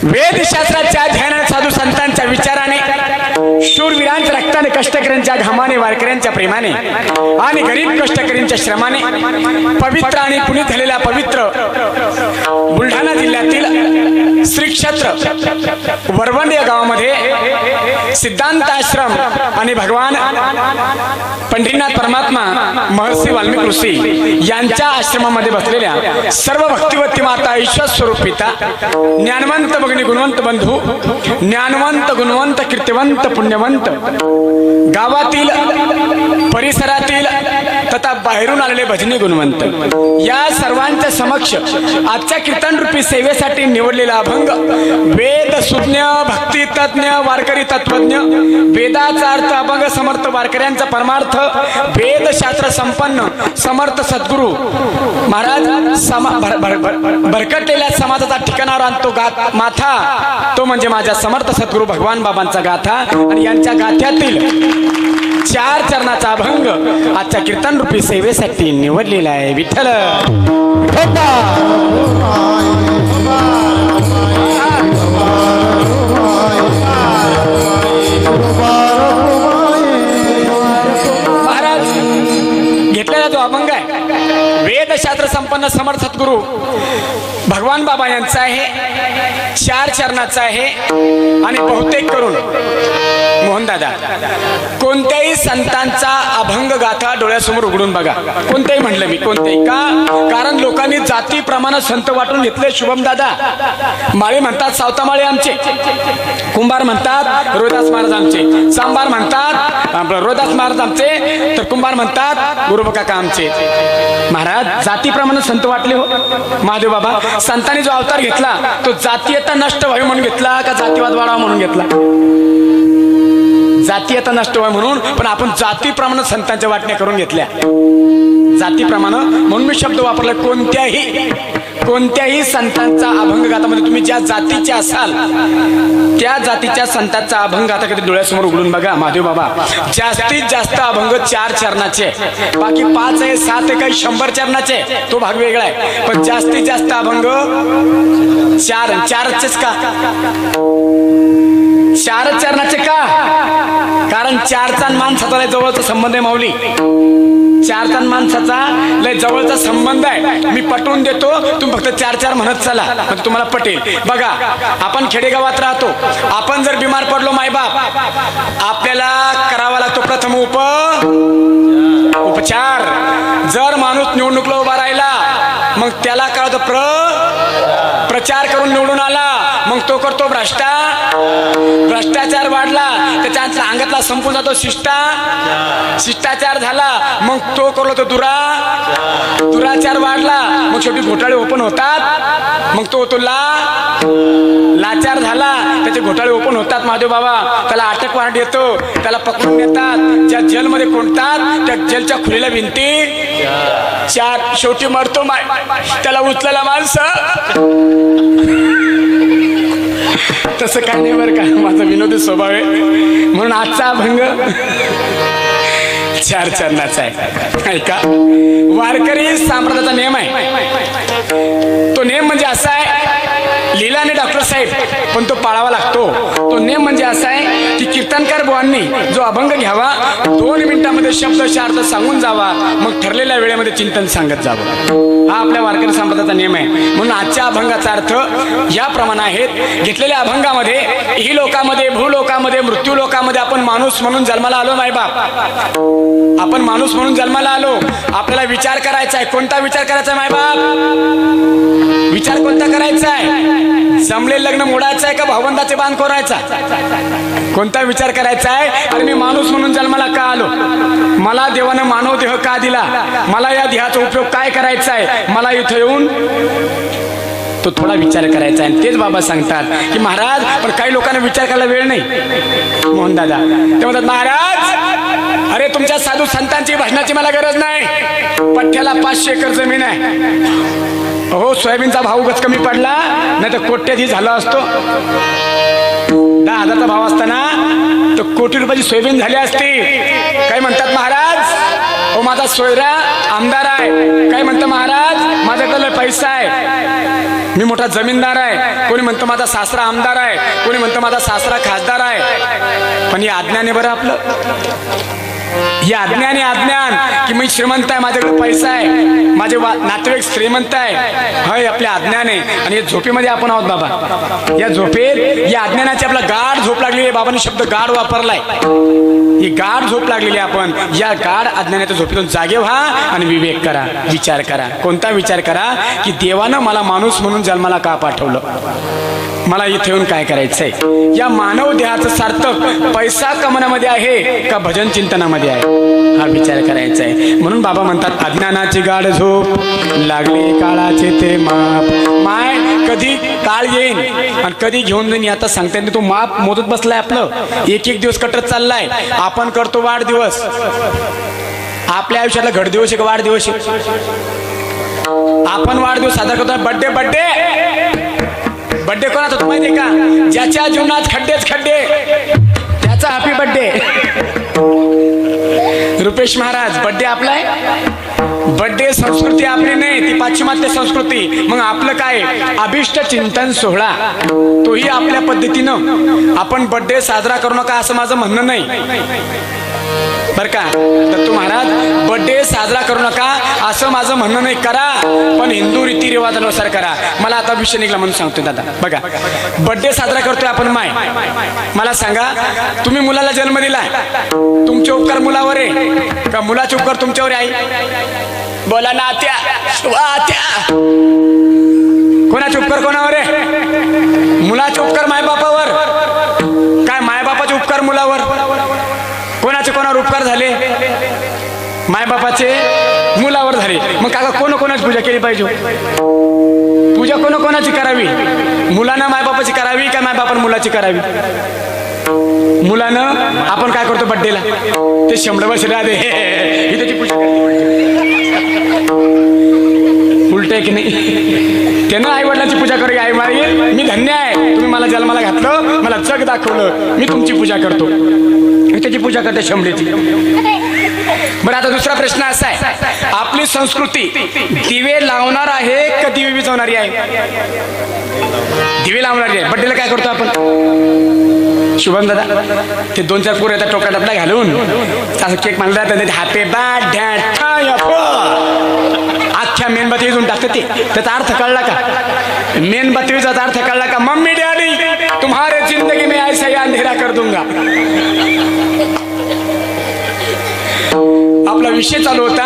वेदशास्त्राच्या ध्यानाने साधू संतांच्या विचाराने शूरवीरांच्या रक्ताने कष्टकऱ्यांच्या घामाने वारकऱ्यांच्या प्रेमाने आणि गरीब कष्टकऱ्यांच्या श्रमाने पवित्र आणि पुनीत झालेल्या पवित्र बुलढाणा जिल्ह्यातील श्री क्षेत्र वरवंड या गावामध्ये सिद्धांत आश्रम आणि भगवान पंढरीनाथ परमात्मा महर्षी वाल्मिक ऋषी यांच्या आश्रमामध्ये बसलेल्या सर्व भक्तिवती माता ईश्वर स्वरूप पिता ज्ञानवंत भगिनी गुणवंत बंधू ज्ञानवंत गुणवंत कीर्तिवंत पुण्यवंत गावातील परिसरातील तथा बाहेरून आलेले भजनी गुणवंत या सर्वांच्या समक्ष आजच्या कीर्तन रूपी सेवेसाठी निवडलेला अभंग वेद सुज्ञ भक्ती तज्ञ वारकरी तत्वज्ञ वेदाचा अर्थ अभंग समर्थ वारकऱ्यांचा परमार्थ वेदशास्त्र संपन्न समर्थ सद्गुरु महाराज भरकटलेल्या समाजाचा ठिकाणावर आणतो माथा तो म्हणजे माझ्या समर्थ सद्गुरु भगवान बाबांचा गाथा आणि यांच्या गाथ्यातील 4 चरणाचा अभंग आजच्या कीर्तन रूपी सेवेसाठी निवडलेला आहे. विठ्ठल महाराज घेतलेला जो अभंग आहे वेदशास्त्र संपन्न समर्थ सद्गुरु भगवान बाबा यांचा आहे. 4 चरणाचा आहे आणि बहुतेक करून मोहनदादा कोणत्याही संतांचा अभंग गाथा डोळ्यासमोर उघडून बघा. कोणत्याही म्हणलं मी कोणत्याही का कारण लोकांनी जातीप्रमाणे संत वाटून घेतले. शुभम दादा माळी म्हणतात सावतामाळे आमचे, कुंभार म्हणतात रोहिदास महाराज आमचे, सांबार म्हणतात रोहिदास महाराज आमचे, तर कुंभार म्हणतात गुरुबा काका आमचे. महाराज जातीप्रमाणे संत वाटले हो. महादेव बाबा संतांनी जो अवतार घेतला तो जातीयता नष्ट व्हावी म्हणून घेतला का जातीवाद वाढावा म्हणून घेतला? जातीयता नष्ट व्हावी म्हणून, पण आपण जातीप्रमाणे संतांच्या वाटण्या करून घेतल्या. जातीप्रमाणे म्हणून मी शब्द वापरला. कोणत्याही संतांचा अभंग गाथामध्ये तुम्ही ज्या जातीचे असाल त्या जातीच्या संतांचा अभंग गाथा कधी डोळ्यासमोर उघडून बघा. महादेव बाबा जास्तीत जास्त अभंग 4 चरणाचे, बाकी 5 आहे 7 आहे काही 100 चरणाचे, तो भाग वेगळा आहे. पण जास्तीत जास्त अभंग 4चेच का? 4 चरणाचे का? कारण 4चा माणसाचा लय जवळचा संबंध आहे माऊली. 4चा माणसाचा लय जवळचा संबंध आहे. मी पटवून देतो, तुम्ही फक्त 4 म्हणत चला म्हणजे तुम्हाला पटेल. बघा आपण खेडेगावात राहतो, आपण जर बिमार पडलो मायबाप आपल्याला करावा लागतो प्रथम उपचार. जर माणूस निवडणुकीला उभा राहिला मग त्याला काय होतं प्रचार करून निवडून आला मग तो करतो भ्रष्टाचार वाढला त्याच्या अंगातला संपून जातो शिष्टाचार झाला मग तो करलो तो दुराचार वाढला मग शेवटी घोटाळे ओपन होतात. मग तो होतो लाचार झाला त्याचे घोटाळे ओपन होतात. महादेव बाबा त्याला अटक वॉरंट येतो, त्याला पकडून नेतात, ज्या जेलमध्ये कोंडतात त्या जेलच्या खुलेल्या भिंती 4 शेवटी मरतो त्याला उचलायला माणसं. तसं काय नाही बरं का, माझा विनोदी स्वभाव आहे म्हणून आजचा अभंग 4 चरणाचा आहे. ऐका वारकरी संप्रदायाचा नियम आहे. तो नियम म्हणजे असा आहे, लिहिलाने डॉक्टर साहेब पण तो पाळावा लागतो. तो नियम म्हणजे असा आहे की कीर्तनकार बुवांनी जो अभंग घ्यावा 2 मिनिटांमध्ये शब्दशः सांगून जावा, मग ठरलेल्या वेळेमध्ये चिंतन सांगत जावं. हा आपल्या वारकरी संप्रदायाचा नियम आहे. म्हणून आजच्या अभंगाचा अर्थ याप्रमाणे आहेत. घेतलेल्या अभंगामध्ये ही लोकांमध्ये भूलोकामध्ये मृत्यू लोकामध्ये आपण माणूस म्हणून जन्माला आलो नाही बाप. आपण माणूस म्हणून जन्माला आलो. आपल्याला विचार करायचा आहे. कोणता विचार करायचा आहे मायबाप? विचार कोणता करायचा आहे? जमले लग्न मोडायचं आहे का भावंडाचे बांध कोरायचा? कोणता विचार करायचा आहे? अरे मी माणूस म्हणून जन्माला का आलो? मला देवानं मानव देह का दिला? मला या देहाचा उपयोग काय करायचा आहे? मला इथं येऊन तो थोडा विचार करायचा आहे. तेच बाबा सांगतात की महाराज पण काही लोकांना विचार करायला वेळ नाही. मोहन दादा ते म्हणतात महाराज अरे तुमच्या साधू संतांची भाषणाची मला गरज नाही. पठ्ठ्याला 500 एकर जमीन आहे. हो सोयाबीनचा भाव उगाच कमी पडला नाही तर कोट्याधी झाला असतो. 10,000चा भाव असताना तर कोटी रुपयाची सोयाबीन झाली असती. काय म्हणतात महाराज हो माझा सोयरा आमदार आहे. काय म्हणतं महाराज माझ्याकडे पैसा आहे. मी मोठा जमीनदार आहे, कोणी म्हणतो माझा सासरा आमदार आहे, कोणी म्हणतो माझा सासरा खासदार आहे. पण ही अज्ञान आहे बरं आपलं. ही अज्ञान आहे, अज्ञान की मी श्रीमंत आहे, माझ्याकडे पैसा आहे, माझे नातेवाईक श्रीमंत आहे. हे आपले अज्ञान आहे. आणि या झोपेमध्ये आपण आहोत बाबा. या झोपेत या अज्ञानाची आपला गाढ झोप लागलेली आहे. बाबांनी शब्द गाढ वापरलाय. ही गाढ झोप लागलेली आहे. आपण या गाढ अज्ञानाच्या झोपेतून जागे व्हा आणि विवेक करा, विचार करा. कोणता विचार करा की देवानं मला माणूस म्हणून जन्माला का पाठवलं, मला इथे येऊन काय करायचंय. या मानव देहाचं सार्थक पैसा कमवण्यामध्ये आहे का भजन चिंतनामध्ये आहे, हा विचार करायचा आहे. म्हणून बाबा म्हणतात अज्ञानाची गाढ झोप लागली काळाचे ते माप. माय कधी काळ येईन आणि कधी घेऊन जाईन आता सांगता येईल. तो माप मोजत बसलाय आपलं. एक एक दिवस कटत चाललाय. आपण करतो वाढदिवस. आपल्या आयुष्यातला घडदिवस आहे का वाढदिवस आहे? आपण वाढदिवस साजरा करतो. बड्डे बड्डे बड्डे कोणाचा होतो माहितीये का? ज्याच्या जीवनात खड्डेच खड्डे त्याचा happy birthday. Rupesh Maharaj birthday आपला आहे. बड्डे संस्कृती आपली नाही, ती पाश्चिमात्य संस्कृती. मग आपलं काय? अभिष्ट चिंतन सोहळा, तोही आपल्या पद्धतीनं. आपण बड्डे साजरा करू नका असं माझं म्हणणं नाही बर का. दत्तू महाराज बर्थडे साजरा करू नका असं माझं म्हणणं नाही. करा पण हिंदू रीतिरिवाजानुसार करा. मला आता विषय निघाला म्हणून सांगतोय दादा. बघा बर्थडे साजरा करतोय आपण. माय मला सांगा, तुम्ही मुलाला जन्म दिलाय, तुमचे उपकार मुलावर आहे का मुलाचे उपकार तुमच्यावर आहे? बोला ना आत्या, आत्या. कोणाचे उपकार कोणावर आहे? मुलाचे उपकार मायबापावर. काय मायबापाचे उपकार मुलावर? कोणाचे कोणावर उपकार झाले? मायबापाचे मुलावर झाले. मग काका कोणाची पूजा केली पाहिजे? पूजा कोणाची करावी? मुलानं मायबापाची करावी का मायबापानं मुलाची करावी? मुलानं आपण काय करतो बड्डेला? ते 100 वर्ष राहते ही त्याची पूजा. उलट आहे की नाही? त्यानं आई वडिलांची पूजा करू. आई मारेल मी धन्य आहे, तुम्ही मला जन्माला घातलं, मला जग दाखवलं, मी तुमची पूजा करतो. त्याची पूजा करते शंभरीची. बरं आता दुसरा प्रश्न असा आहे, आपली संस्कृती दिवे लावणार आहे का दिवे विझवणारी आहे? दिवे लावणारी आहे. बड्डेला काय करतो आपण? शुभम दादा ते 2-4 पोरं येतात टोका टपला घालून असं केक मानला जातं. हॅपी बर्थडे अख्ख्या मेणबत्ती विजून टाकतात. ते त्याचा अर्थ कळला का? मेणबत्तीचा अर्थ कळला का? मम्मी डॅडी तुम्हारे जिंदगी में ऐसा ही अंधेरा कर दूंगा. आपला विषय चालू होता,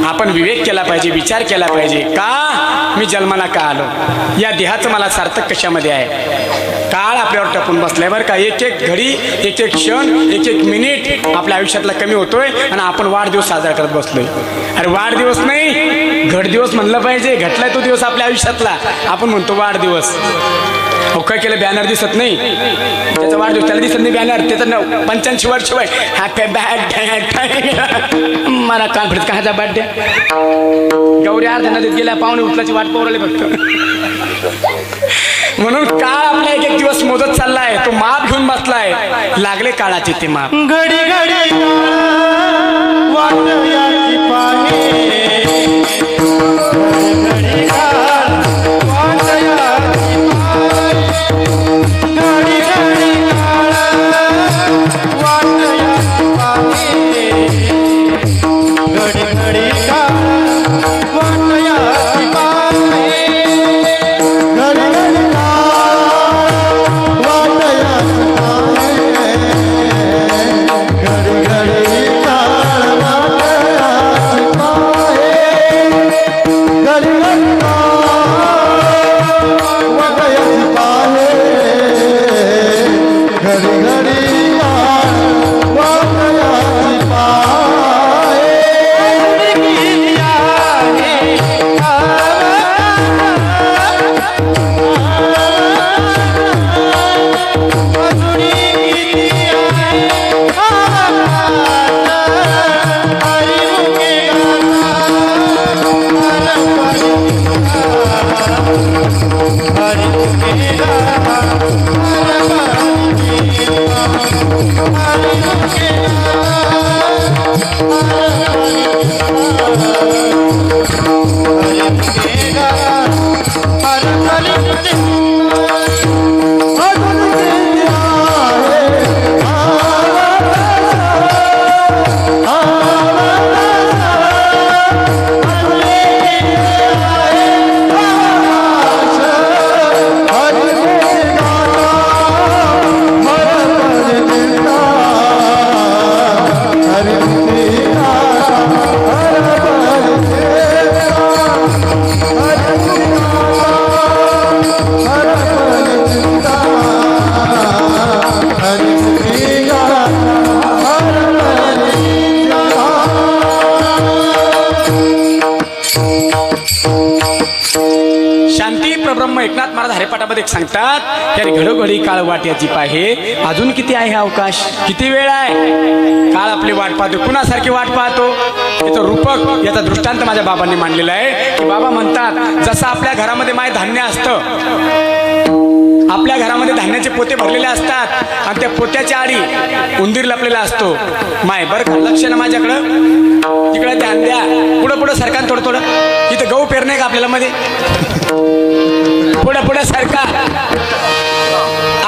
आपण विवेक केला पाहिजे, विचार केला पाहिजे. का मी जन्माला का आलो? या देहाचं मला सार्थक कशामध्ये आहे? काळ आपल्यावर टपून बसलाय बरं का. एक एक घडी, एक एक क्षण, एक एक मिनिट आपल्या आयुष्यातला कमी होतोय आणि आपण वाढदिवस साजरा करत बसलोय. अरे वाढदिवस नाही, घडदिवस म्हणलं पाहिजे. घटलाय तो दिवस आपल्या आयुष्यातला, आपण म्हणतो वाढदिवस. काय केलं? बॅनर दिसत नाही, त्याचा वाढदिवस त्याला दिसत नाही बॅनर. त्याचं 85 वर्ष वय. Happy birthday. मला कॉन्फिडन्स कायचा बर्थडे? गौरी अर्ध्या नदीत गेल्या, पाहुणे उचलाची वाट पोरले फक्त. म्हणून काळ आपला एक एक दिवस मोजत चाललाय, तो माप घेऊन बसलाय. लागले काळाचे ते माप. घडी घडी वाट याची पाहे, घडी वाट याची घडी घडी वाट याची पाहे, घडी घडी वाट याची पाहे, घडी घडी वाट याची पाहे, घडी घडी वाट याची पाहे, घडी घडी Hari सांगतात यार घडोघडी काळ वाट याची पाहे, अजून किती आहे अवकाश, किती वेळ आहे. काळ आपली वाट पाहतो, कुणासारखी वाट पाहतो. याचं रूपक याचा दृष्टांत माझ्या बाबांनी मांडलेला आहे की बाबा म्हणतात जसं आपल्या घरामध्ये माय धान्य असतं, आपल्या घरामध्ये धान्याचे पोते भरलेले असतात आणि त्या पोत्याच्या आडी उंदीर लपलेला असतो. माय बरं का, लक्ष ना माझ्याकडं, तिकडे ध्यान द्या. पुढं पुढं सरका थोडं थोडं. इथं गहू पेरणे का आपल्याला मध्ये, पुढं पुढं सरका.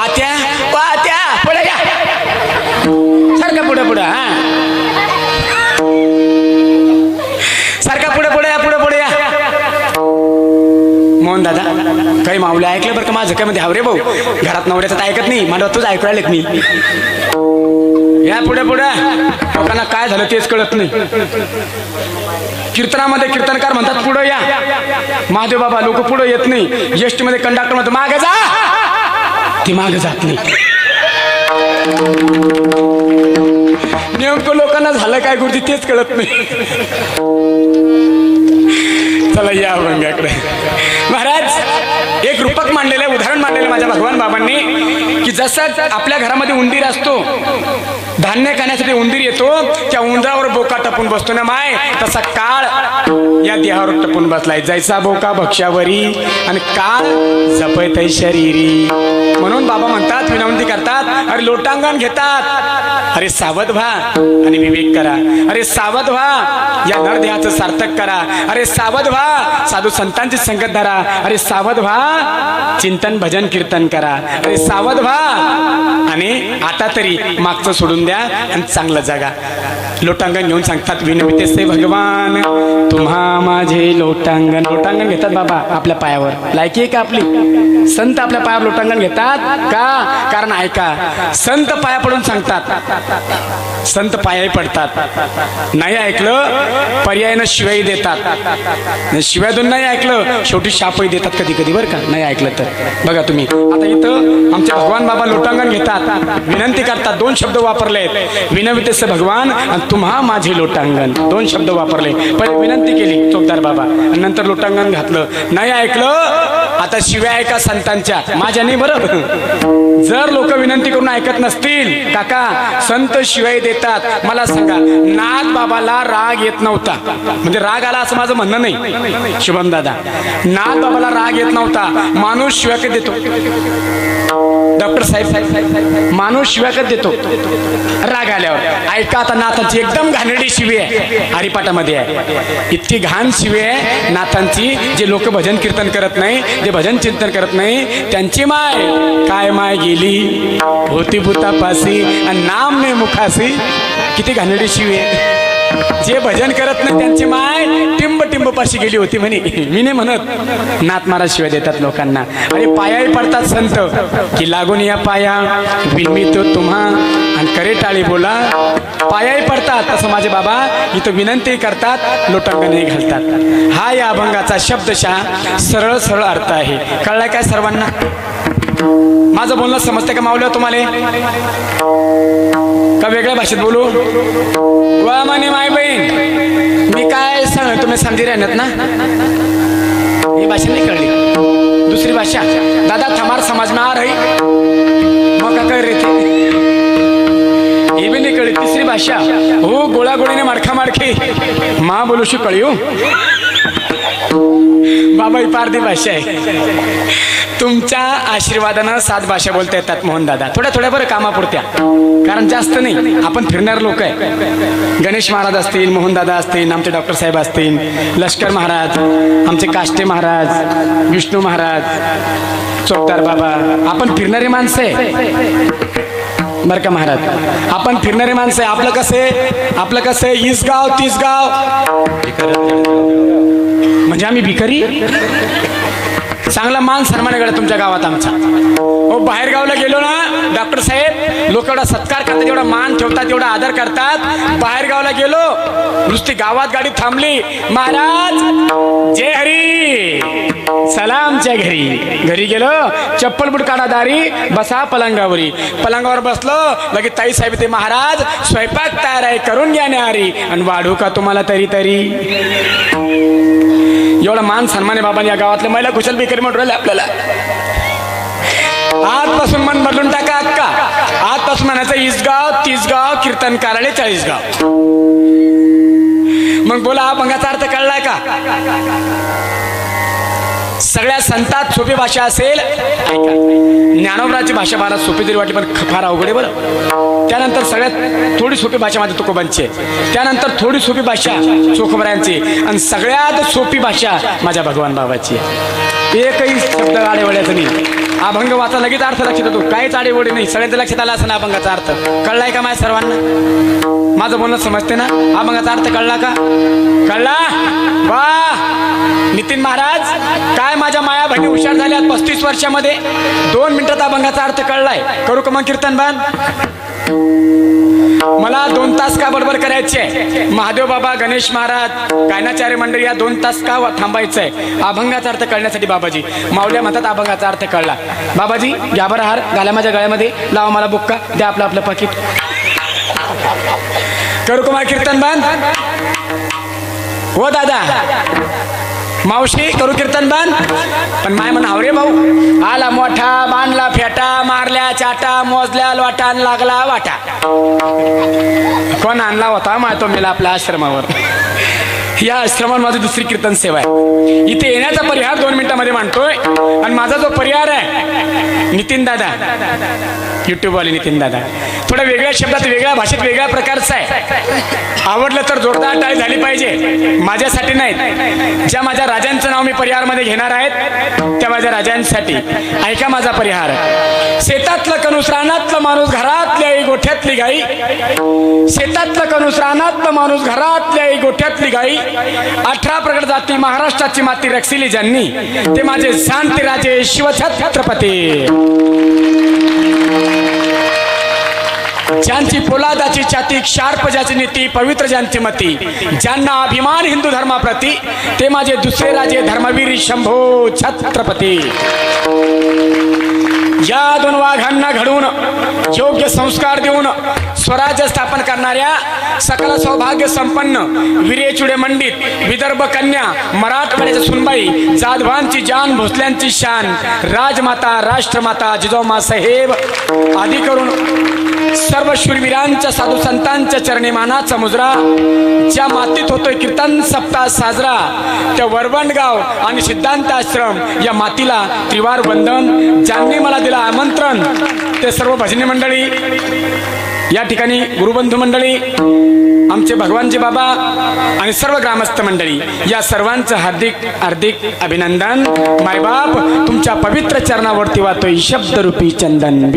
आत्या वा आत्या पुढे या, सारखा पुढं पुढं. हा सारखा पुढे पुढे या, पुढे पुढे या. मोहन दादा काही माऊले ऐकलं बरं का माझं काय मध्ये, हावरे भाऊ घरात नवऱ्याचं ऐकत नाही, मला तूच ऐकू राहिलं मी. या पुढे पुढे. लोकांना काय झालं तेच कळत नाही. कीर्तनामध्ये कीर्तनकार म्हणतात पुढं या, महादेव बाबा लोक पुढं येत नाही. एसटी मध्ये कंडक्टर म्हणतात मागे जा, ती मागे जात नाही. नेमकं लोकांना झालं काय गुरुजी तेच कळत नाही. चला या अभंगाकडे. महाराज एक रूपक मांडलेलं उदाहरण मांडलेलं माझ्या भगवान बाबांनी की जसं आपल्या घरामध्ये उंदीर असतो, धान्य खाण्यासाठी उंदीर येतो, त्या उंदरावर बोका टपून बसतो ना माय, तसा काळ या देहावर टपून बसलाय. जैसा बोका भक्ष्यावरी आणि काळ जपत शरीरी. म्हणून बाबा म्हणतात, विनंती करतात, अरे लोटांगण घेतात, अरे सावध व्हा आणि विवेक करा. अरे सावध व्हा, या नरदेहाचं सार्थक करा. अरे सावध व्हा, साधू संतांची संगत धरा. अरे सावध व्हा, चिंतन भजन कीर्तन करा. अरे सावध व्हा आणि आता तरी मागचं सोडून द्या आणि चांगलं जगा. लोटांगण घेऊन सांगतात, विनविते से भगवान तुम्हा माझे लोटांगण. लोटांगण घेतात बाबा आपल्या पायावर, लायकी आहे का आपली? संत आपल्या पायावर लोटांगण घेतात का? कारण ऐका, संत पाया पडून सांगतात, संत पायाही पडतात. नाही ऐकलं पर्यायानं शिवाई देतात, शिवाय दोन नाही ऐकलं शेवटी शापही देतात कधी कधी बरं का, नाही ऐकलं तर. बघा तुम्ही आता इथं आमचे भगवान बाबा लोटांगण घेतात, विनंती करतात. दोन शब्द वापरले, विनवितेस भगवान आणि तुम्हा माझे लोटांगण. दोन शब्द वापरले. पहिले विनंती केली चोपदार बाबा आणि नंतर लोटांगण घातलं. नाही ऐकलं, आता शिव्या ऐका संतांच्या, माझ्या नाही बरं. जर लोक विनंती करून ऐकत नसतील काका, संत शिवाय देतात. मला सांगा, नाथ बाबाला राग येत नव्हता, म्हणजे राग आला असं माझं म्हणणं नाही शुभम दादा, नाथ बाबाला राग येत नव्हता. माणूस शिव्या देतो, डॉक्टर साहेब माणूस शिव्या देतो राग आल्यावर. ऐका आता नाथांची एकदम घाणेरडी शिवी आहे, हरिपाठामध्ये आहे. इतकी घाण शिवी आहे नाथांची, जे लोक भजन कीर्तन करत नाही, जे भजन चिंतन करत नाही, त्यांची माय काय माय गेली होती भूतापासी आणि नाम ने मुखासी. किती घाणेरडी शिवी आहे. जे भजन करत नाही त्यांची माय टिंब टिंब पाशी गेली होती म्हणे. मी नाही म्हणत, नाथ महाराज शिवाय देतात लोकांना. आणि पायाही पडतात संत की लागून या पाया विनमितो तुम्हा आणि करे टाळी बोला. पायाही पडतात तसं माझे बाबा इथं विनंती करतात, लोटांगणही घालतात. हा या अभंगाचा शब्दशः सरळ सरळ अर्थ आहे. कळलाय काय सर्वांना? माझं बोलणं समजतंय का मावलं तुम्हाला? का वेगळ्या भाषेत बोलू? वा म्हणे माय बहीण मी काय सांग, तुम्ही समजी राहणार ना. ही भाषा नाही कळली, दुसरी भाषा. दादा थमार समाज में आ रही मग का कर रही थी, ही भी नाही कळली. तिसरी भाषा, हो गोळा गोळीने माडखा माडखी मा बोलूशी कळी हो बाबा. ही पारधी भाषा आहे. तुमच्या आशीर्वादानं 7 भाषा बोलता येतात मोहन दादा, थोड्या थोड्या बरं कामापुरत्या, कारण जास्त नाही. आपण फिरणार लोक आहे. गणेश महाराज असतील, मोहन दादा असतील, आमचे डॉक्टर साहेब असतील, लष्कर महाराज, आमचे काष्टे महाराज, विष्णू महाराज, चोपदार बाबा, आपण फिरणारी माणसं आहे बरं का महाराज. आपण फिरणारे माणसं आहे. आपलं कसं आहे, हीच गाव तीच गाव, म्हणजे आम्ही भिकारी. चांगला मान सन्मान आहे तुमच्या गावात आमचा. हो बाहेर गावला गेलो ना डॉक्टर साहेब, लोक एवढा सत्कार करतात, एवढा मान ठेवतात, एवढा आदर करतात. बाहेर गावला गेलो, नुसती गावात गाडी थांबली, महाराज जय हरी, चला आमच्या घरी गेलो, चप्पल बुट काढा दारी, बसा पलंगावरी. पलंगावर बसलो, लगेच ताई साहेब ते महाराज स्वयंपाक तयार आहे, करून घ्या न्यारी आणि वाढू का तुम्हाला तरी तरी. एवढा मान सन्मान आहे बाबा. या गावातल्या महिला कुशल बेकरी म्हणून राहिले आपल्याला. आजपासून मन बदलून टाका अक्का. आजपासून म्हणायचं इसगाव, तिसगाव, कीर्तन कार्यालय, 40 गाव. मग बोला अभंगाचा अर्थ कळलाय का? सगळ्या संतात सोपी भाषा असेल. ऐका, ज्ञानोबराची भाषा मला सोपी जरी वाटली पण फार अवघड आहे बरं. त्यानंतर सगळ्यात थोडी सोपी भाषा माझ्या तुकोबांची आहे. त्यानंतर थोडी सोपी भाषा चोखोबरायांची आणि सगळ्यात सोपी भाषा माझ्या भगवान बाबाची आहे. एकही शब्द आडेवड्याचं नाही. अभंग वाचा लगेच अर्थ लक्षात येतो. काहीच आडेवडे नाही. सगळ्यांचं लक्षात आला असं ना अभंगाचा अर्थ. कळलाय का माझ्या सर्वांना? माझं बोलणं समजते ना? अभंगाचा अर्थ कळला का? कळला? वा नितीन महाराज, काय माझ्या माया बहिणी हुशार झाल्या 35 वर्षामध्ये. 2 मिनिटात अभंगाचा अर्थ कळलाय. करू का मग कीर्तन बांध? मला 2 तास का बडबड करायचे? महादेव बाबा, गणेश महाराज, गायनाचार्य मंडळी या 2 तास का थांबायचंय? अभंगाचा अर्थ कळण्यासाठी. बाबाजी माऊल्या म्हणतात अभंगाचा अर्थ कळला. बाबाजी घ्या बरं हार, घाला माझ्या गळ्यामध्ये, लावा मला बुक्का, द्या आपलं आपलं पाकिट. करू का मग कीर्तन बांध? हो दादा, मावशी करू कीर्तन बांध? पण माय म्हणा रे भाऊ, आला मोठा, बांधला फेटा, मारल्या चाटा, मोजल्या लोटा, लागला वाटा. कोण आणला होता माय तो मेला आपल्या आश्रमावर. या आश्रमात माझी दुसरी कीर्तन सेवा आहे. इथे येण्याचा परिहार 2 मिनिटांमध्ये मांडतोय. आणि माझा जो परिहार आहे नितीन दादा, युट्यूबवाले नितीन दादा, थोड्या वेगळ्या शब्दात, वेगळ्या भाषेत, वेगळ्या प्रकारचा आहे. आवडलं तर जोरदार टाळी झाली पाहिजे. माझ्यासाठी नाहीत. ज्या माझ्या राजांचं नाव मी परिहारमध्ये घेणार आहेत त्या माझ्या राजांसाठी. ऐका माझा परिहार. शेतातलं कणूस रानातलं माणूस, घरातली आई गोठ्यातली गाई. शेतातलं कणूस रानातलं माणूस, घरातली आई गोठ्यातली गाई. 18 प्रगट जाती महाराष्ट्राची माती रक्षिली ज्यांनी, ते माझे शांती राजे शिवछत्रपती. ज्यांची पोलादाची छाती, शार्प ज्याची नीती, पवित्र ज्यांची मती, ज्यांना अभिमान हिंदू धर्माप्रती, ते माझे दुसरे राजे धर्मवीर शंभो छत्रपती. या 2 वाघांना घडवून योग्य संस्कार देऊन स्वराज्य स्थापन करणाऱ्या सकल सौभाग्य संपन्न विरेचुडे मंडित विदर्भ कन्या, मराठवाड्याच्या सुनबाई, जाधवांची जान, भोसल्यांची शान, राजमाता, राष्ट्रमाता जिजाऊमा साहेब आदी करून सर्व शूरवीरांच्या, साधू संतांच्या चरणी मानाचा मुजरा. ज्या मातीत होतोय कीर्तन सप्ताह साजरा, त्या वरवंडगाव आणि सिद्धांत आश्रम या मातीला त्रिवार वंदन. ज्यांनी मला दिला आमंत्रण ते सर्व भजनी मंडळी, या ठिकाणी गुरुबंधू मंडळी, आमचे भगवानजी बाबा आणि सर्व ग्रामस्थ मंडळी, या सर्वांचं हार्दिक हार्दिक अभिनंदन. मायबाप तुमच्या पवित्र चरणावरती वाहतोय शब्दरूपी चंदन.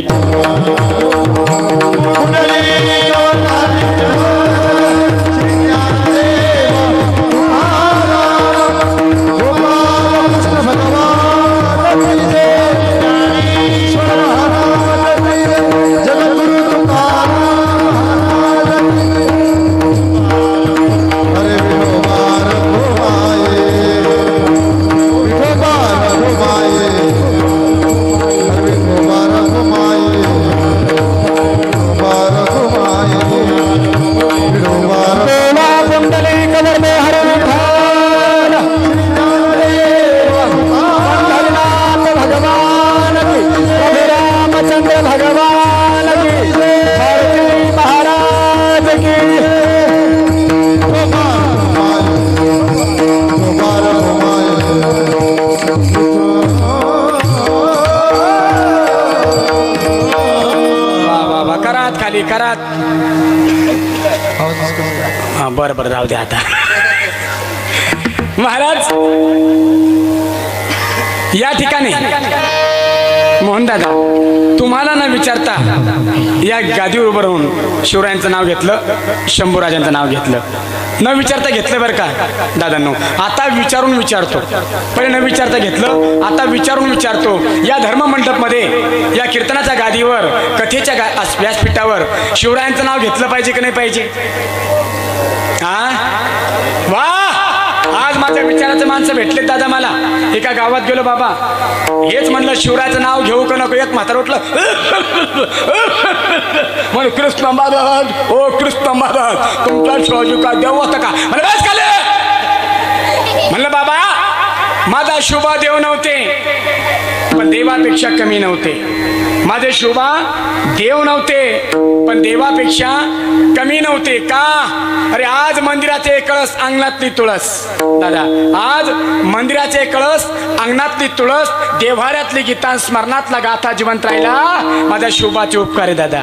करात. हा बरं बरं राहू दे आता. महाराज या ठिकाणी मोहनदादा तुम्हाला न विचारता या गादीवर उभं राहून शिवरायांचं नाव घेतलं, शंभूराजांचं नाव घेतलं. न विचारता घेतलं बरं का दादांनो. आता विचारून विचारतो. पहिले न विचारता घेतलं, आता विचारून विचारतो. या धर्ममंडपमध्ये, या कीर्तनाच्या गादीवर, कथेच्या व्यासपीठावर शिवरायांचं नाव घेतलं पाहिजे की नाही पाहिजे? हा वा, आज माझ्या विचाराचे माणसं भेटलेत दादा मला. एका गावात गेलो बाबा, हेच म्हणलं शिवरायाचं नाव घेऊ का नको. एक म्हातार उठलं म्हणून कृष्ण महाराज, ओ कृष्ण महाराज तुमचा शिवाजी का देव होता का? म्हणलं बाबा माझा शुभ देव नव्हते, पण देवापेक्षा कमी नव्हते. माझे शोभा देव नव्हते पण देवापेक्षा कमी नव्हते. का? अरे आज मंदिराचे कळस अंगणातली तुळस. दादा, आज मंदिराचे कळस अंगणातली तुळस, देव्हाऱ्यातली गीता स्मरणातला गाथा जिवंत राहिला. माझ्या शोभाचे उपकार आहे दादा.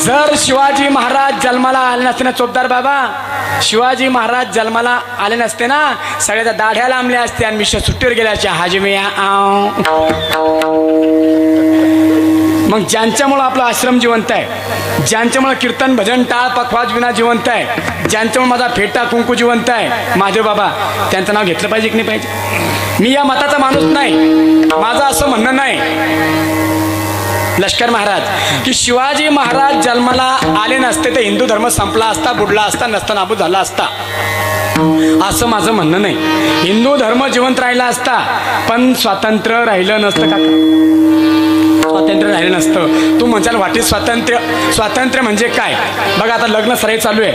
जर शिवाजी महाराज जन्माला आले नसते ना चोपदार बाबा, शिवाजी महाराज जन्माला आले नसते ना, सगळ्याच्या दाढ्या लांबल्या असत्या आणि मिश्र सुट्टीवर गेल्याच्या हाजमे. मग ज्यांच्यामुळं आपला आश्रम जिवंत आहे, ज्यांच्यामुळं कीर्तन भजन टाळ पखवाज विना जिवंत आहे, ज्यांच्यामुळे माझा फेटा कुंकू जिवंत आहे, महादेव बाबा त्यांचं नाव घेतलं पाहिजे की नाही पाहिजे? मी या मताचा माणूस नाही, माझं असं म्हणणं नाही लष्कर महाराज की शिवाजी महाराज जन्माला आले नसते तर हिंदू धर्म संपला असता, बुडला असता, नसता नाबूद झाला असता, असं माझं म्हणणं नाही. हिंदू धर्म जिवंत राहिला असता पण स्वातंत्र्य राहिलं नसतं. का स्वातंत्र्य राहिलं नसतं? तू म्हणशाल वाटी स्वातंत्र्य, स्वातंत्र्य म्हणजे काय? बघा आता लग्न सराई चालू आहे,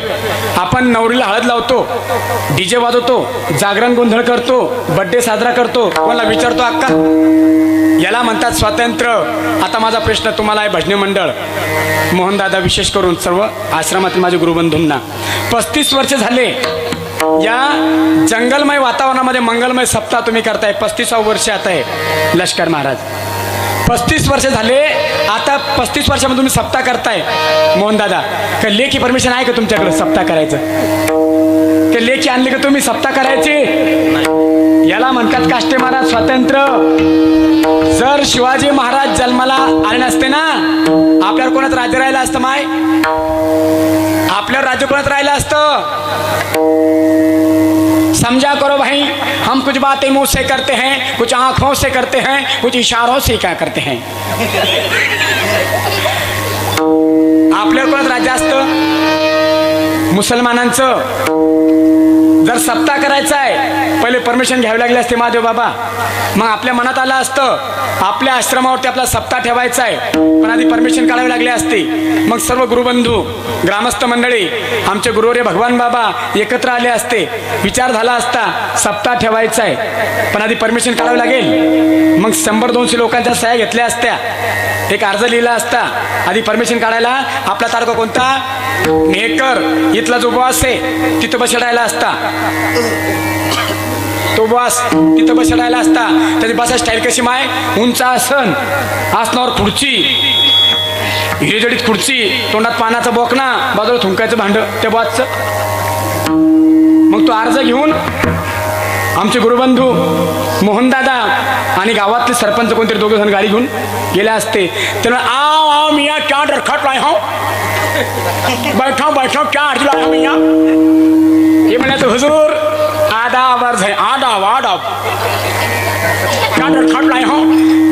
आपण नवरीला हळद लावतो, डीजे वाजवतो, जागरण गोंधळ करतो, बर्थडे साजरा करतो, कोणाला विचारतो अक्का, याला म्हणतात स्वातंत्र्य. आता माझा प्रश्न तुम्हाला आहे भजनी मंडळ, मोहनदादा विशेष करून सर्व आश्रमातील माझे गुरुबंधूंना, 35 वर्ष झाले या जंगलमय वातावरणामध्ये मंगलमय सप्ताह तुम्ही करताय. 35वं वर्ष आता आहे लष्कर महाराज, 35 वर्ष झाले. आता 35 वर्षामध्ये तुम्ही सप्ताह करताय. मोहनदादा, का लेखी परमिशन आहे का तुमच्याकडे सप्ताह करायचं? का लेखी आणले का तुम्ही सप्ताह करायचे? याला म्हणतात काष्टे महाराज स्वातंत्र्य. जर शिवाजी महाराज जन्माला आले नसते ना, आपल्यावर कोणाचं राज्य राहिलं असतं? माय आपल्यावर राज्य कोणाचं राहिलं असतं? समझा करो भाई, हम कुछ बातें मुंह से करते हैं, कुछ आंखों से करते हैं, कुछ इशारों से क्या करते हैं. आपल्यावर कोणाचं राज्य असतं? मुसलमानांचं. जर सप्ताह करायचा आहे पहिले परमिशन घ्यावी लागली असते महादेव बाबा. मग आपल्या मनात आलं असतं आपल्या आश्रमावरती आपला सप्ताह ठेवायचा आहे, पण आधी परमिशन काढावी लागली असती. मग सर्व गुरुबंधू ग्रामस्थ मंडळी आमचे गुरुवर्य भगवान बाबा एकत्र आले असते, विचार झाला असता सप्ताह ठेवायचा आहे पण आधी परमिशन काढावी लागेल. मग 100-200 लोकांच्या सह्या घेतल्या असत्या, एक अर्ज लिहिला असता, आधी परमिशन काढायला. आपला तारखा कोणता? मेहकर. इथला जो बॉस आहे तिथं बसडायला असता, तो बॉस तिथं बसडायला असता. त्याची बसा स्टाईल कशी माय? उंच आसन, आसनावर खुर्ची, हिरेजडीत खुर्ची, तोंडात पानाचा बोकणा, बाजूला थुंकायचं भांड त्या बॉसचं. मग तो अर्ज घेऊन आमचे गुरुबंधू मोहनदादा आणि गावातले सरपंच कोणतरी 2 जण गाडी घेऊन गेले असते. त्यामुळे आओ आओ मियाँ क्या डरखट लाए हो, बैठो बैठो क्या अर्ज लाए हो मियाँ. ये म्हणायचं हुजूर आदाब अर्ज है, आदाब आदाब, क्या डरखट लाए हो.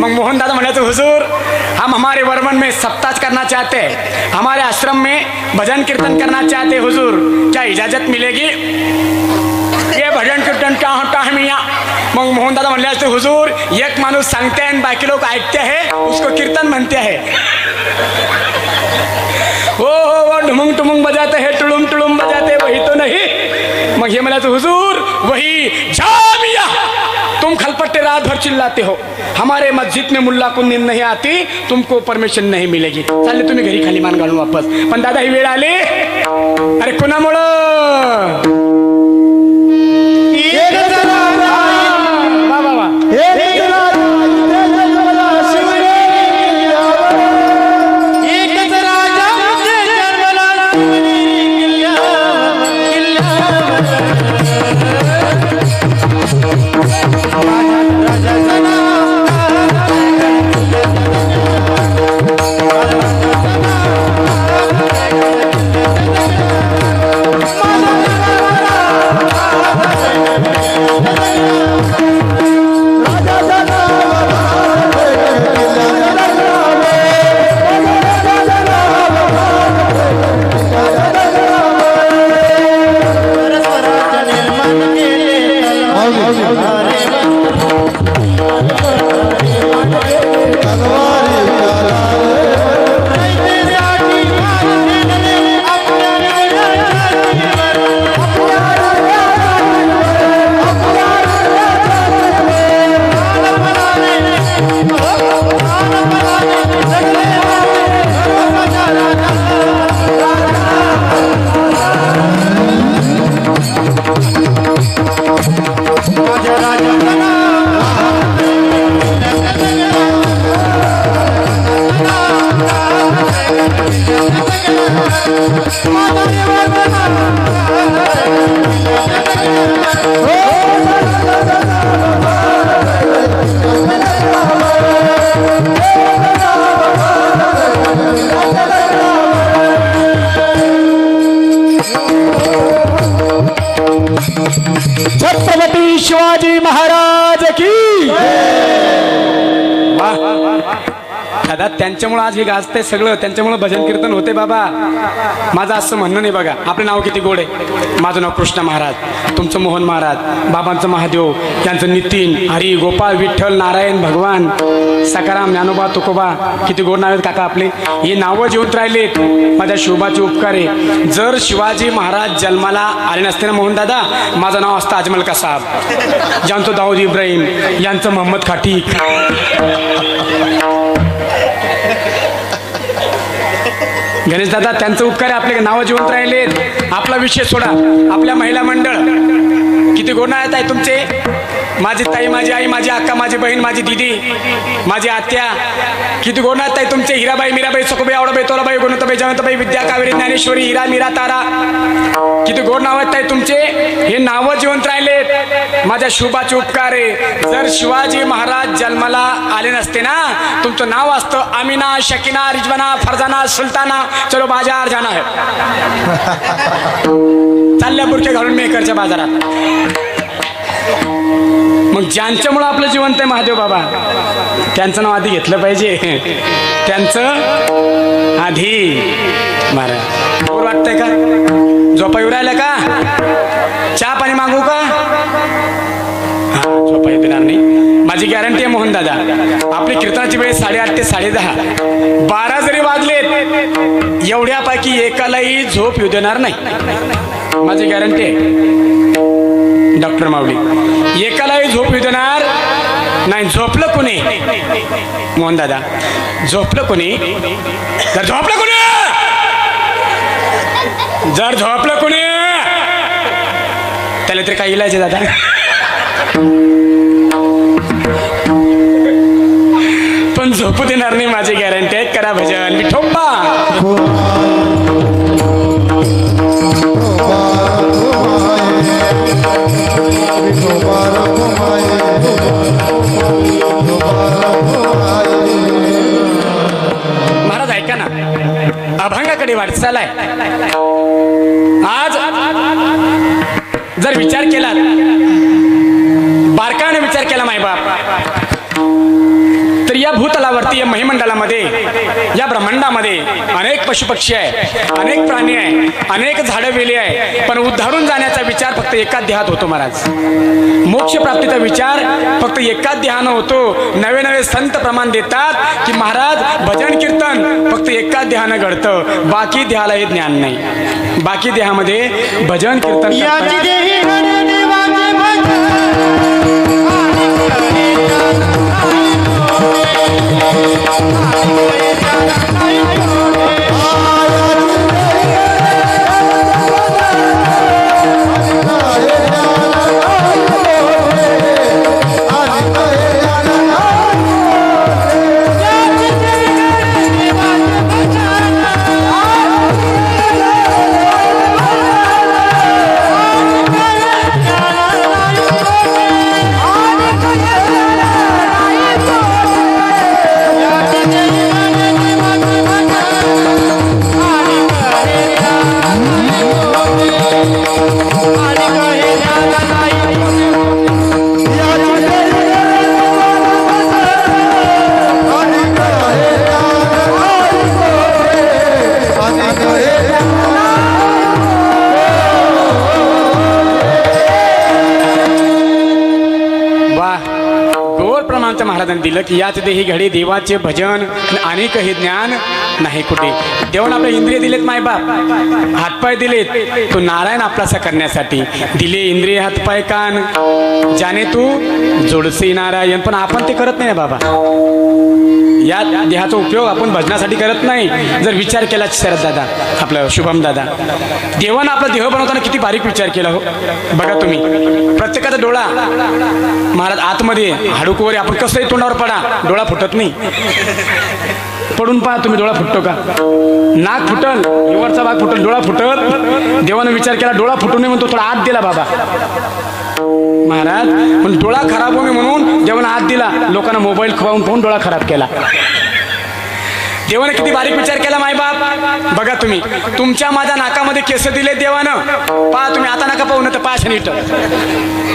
मग मोहनदादा म्हणायचं हुजूर हम हमारे वर्मन में सप्ताह करना चाहते हैं, हमारे आश्रम में भजन कीर्तन करना चाहते हैं हुजूर, क्या इजाजत मिलेगी? ये भजन कीर्तन क्या होता है मियाँ? मग मोहनदादा म्हणले असते हुजूर एक माणूस सांगते आणि बाकी लोक ऐकते हैं, उसको कीर्तन म्हणते हैं. वो ढुमुंग टुमुंग बजाते हैं, टुलुम टुलुम बजाते, वही तो नहीं. मग हे म्हणायचं हुजूर वही जामिया, तुम खलपट्टे रात भर चिल्लाते हो, हमारे मस्जिद में मुल्ला को नींद नहीं आती, तुमको परमिशन नहीं मिलेगी. चालले तुम्ही घरी खाली मान घालून वापस. पण दादा ही वेळ आली, अरे कुणामुळं? दादा त्यांच्यामुळे आज हे गाजते सगळं, त्यांच्यामुळे भजन कीर्तन होते बाबा. माझं असं म्हणणं नाही बघा. आपलं नाव किती गोड आहे. माझं नाव कृष्ण महाराज, तुमचं मोहन महाराज, बाबांचं महादेव, यांचं नितीन, हरी, गोपाळ, विठ्ठल, नारायण, भगवान, सकाराम, ज्ञानोबा, तुकोबा, किती गोड नाव आहेत काका आपले. हे नावं जिवंत राहिलेत. माझ्या शिवबाचे उपकार आहे. जर शिवाजी महाराज जन्माला आले नसते ना मोहन दादा, माझं नाव असतं अजमल कसाब, ज्यांचं दाऊद इब्राहिम, यांचं मोहम्मद खाटी. गणेश दादा त्यांचं उपकार आहे. आपले नावं जिवंत राहिलेत. आपला विषय सोडा. आपल्या महिला मंडळ किती गोड आहेत आहे तुमचे. माझी ताई, माझी आई, माझी अक्का, माझी बहीण, माझी दिदी, माझी आत्या, किती गोड आहेत आहे तुमचे. हिराबाई, मीराबाई, सखुबाई, आवडाबाई, तोलाबाई, गुणवंतबाई, जयवंतबाई, विद्या, कावेरी, ज्ञानेश्वरी, हिरा, मीरा, तारा, किती गोड नाव आहेत आहे तुमचे. हे नावं जिवंत राहिलेत. माझ्या शुभाचे उपकार आहे. जर शिवाजी महाराज जन्माला आले नसते ना, तुमचं नाव असतं अमिना, शकीना, रिजवाना, फरजाना, सुलताना, चलो बाजार जाना है. चालल्या बुरके घालून मेकरच्या बाजारात. मग ज्यांच्यामुळं आपलं जिवंत आहे महादेव बाबा, त्यांचं नाव आधी घेतलं पाहिजे. त्यांचं आधी. महाराज बोर वाटतंय का? झोपा येऊ राहिल्या का? चहा पाणी मागू का? हा, झोपा येऊ देणार नाही. माझी गॅरंटी आहे मोहन दादा. आपली कीर्तनाची वेळ 8:30 ते 10:30. 12 जरी वाजलेत, एवढ्यापैकी एकालाही झोप येऊ देणार नाही. माझी गॅरंटी आहे डॉक्टर माऊली. एकालाही झोप येऊ देणार नाही. झोपलं कोणी मोहन दादा? झोपलं कोणी? जर झोपलं कोणी, जर झोपलं कोणी, त्याला तरी काय इलाज आहे दादा? पण झोपू देणार नाही. माझी गॅरंटी आहे. करा भजन विठोबा. महाराज ऐका ना, अभंगाकडे वाटचाल आहे. आज जर विचार केला, बारकाने विचार केला मायबाप, तर या भूतलावरती, या महिमंडळामध्ये, या ब्रह्मांडामध्ये अनेक पशुपक्षी आहे, अनेक प्राणी आहे, अनेक झाडं वेली आहे. पण उद्धारून जाण्याचा विचार फक्त एकाच देहात होतो महाराज. मोक्ष प्राप्तीचा विचार फक्त एकाच देहानं होतो. नवे नवे संत प्रमाण देतात की महाराज भजन कीर्तन फक्त एकाच देहानं घडतं. बाकी देहाला हे ज्ञान नाही. बाकी देहामध्ये भजन कीर्तन महाराजांनी दिलं की याच देही घडे देवाचे भजन, अनेक हे ज्ञान नाही कुठे. देवानं आपले इंद्रिय दिलेत मायबाप, हातपाय दिलेत. तो नारायण आपलासा करण्यासाठी दिले इंद्रिय, हातपाय, कान. जाने तू जोडसे नारायण. पण आपण ते करत नाही बाबा. या देहाचा उपयोग आपण भजनासाठी करत नाही. जर विचार केला शरद दादा, आपलं शुभम दादा, देवानं आपला देह बनवताना किती बारीक विचार केला हो. बघा तुम्ही, प्रत्येकाचा डोळा महाराज आतमध्ये हाडूकवर, आपण कसंही तोंडावर पडा, डोळा फुटत नाही. पडून पहा तुम्ही, डोळा फुटतो का? नाक फुटल, वरचा भाग फुटल, डोळा फुटल. देवानं विचार केला डोळा फुटू नये म्हणून तो थोडा आत दिला बाबा महाराज. पण डोळा खराब होणे म्हणून देवानं आत दिला. लोकांना मोबाईल खवावून पाहून डोळा खराब केला. देवानं किती बारीक विचार केला मायबाप. बघा तुम्ही, तुमच्या माझ्या नाकामध्ये केस दिले देवानं. पहा तुम्ही, आता नका पाहू ना तर पाहा नीट,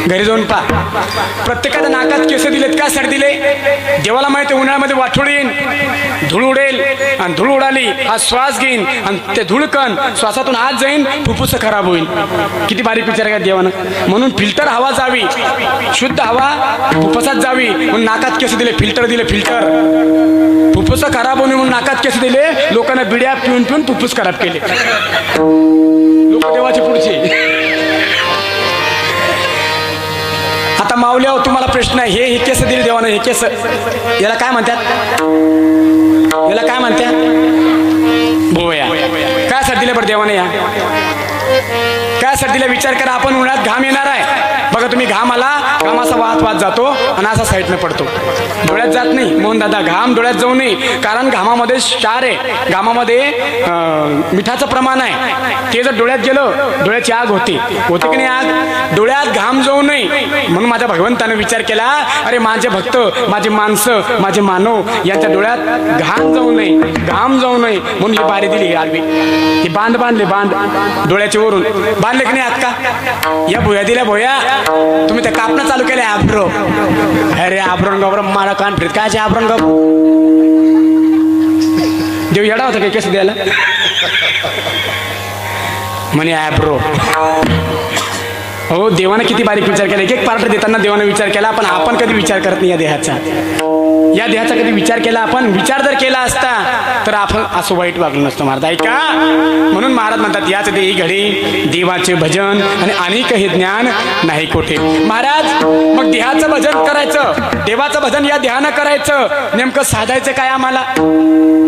घरी जाऊन पहा. प्रत्येकाच्या नाकात केस दिलेत का सर दिले? देवाला माहिती उन्हाळ्यामध्ये वाठोळ येईन, धूळ उडेल, आणि धूळ उडाली हा श्वास घेईन आणि ते धूळकण श्वासातून आत जाईन, फुफ्फुस खराब होईल. किती बारीक विचार केला देवानं. म्हणून फिल्टर हवा जावी, शुद्ध हवा फुफ्फुसात जावी म्हणून नाकात केस दिले, फिल्टर दिले, फिल्टर. फुफ्फुस खराब होणे म्हणून नाकात केस दिले. लोकांना बिड्या पिऊन पिऊन फुफ्फुस खराब केले. लोक देवाचे पुढचे. आता माऊल्या, तुम्हाला प्रश्न आहे, हे केस दिले देवानं, हे केस याला काय म्हणतात? याला काय म्हणतात? भोया. काय सर दिले बरं देवाने? या काय सर दिले? विचार करा. आपण उन्हाळ्यात घाम येणार आहे. बघा तुम्ही, घाम आला, घाम असा वाहत वाहत जातो आणि असा साईडनं पडतो, डोळ्यात जात नाही. मोहन दादा, घाम डोळ्यात जाऊ नये, कारण घामामध्ये क्षार आहे, घामामध्ये मिठाचं प्रमाण आहे. ते जर डोळ्यात गेलं, डोळ्याची आग होते की नाही आग? डोळ्यात घाम जाऊ नये म्हणून माझ्या भगवंतानं विचार केला, अरे माझे भक्त, माझे माणसं, माझे मानव यांच्या डोळ्यात घाम जाऊ नये, घाम जाऊ नये म्हणून ही बारी दिली. ही आडवी, ही बांध बांधले, बांध डोळ्याच्या वरून बांधले की नाही आत का? या भोया दिल्या, भोया. तुम्ही त्या कापणं चालू केलं आब्रो. अरे आब्रोन गाबर मला कान फिरत काय आब्रोन गाब. देव येडा होता काही केस द्यायला म्हणे ॲब्रो. हो, देवानं किती बारीक विचार केला. एक एक पार्ट देताना देवानं विचार केला, पण आपण कधी विचार करत नाही या देहाचा. या देहाचा कधी विचार केला आपण? विचार जर केला असता तर आपण असं वाईट वागलो नसतो महाराज. ऐका, म्हणून महाराज म्हणतात, याच देही घडी देवाचे भजन आणि अनेक हे ज्ञान नाही कोठे. महाराज, मग देहाचं भजन करायचं, देवाचं भजन या देहानं करायचं, नेमकं साधायचं काय आम्हाला?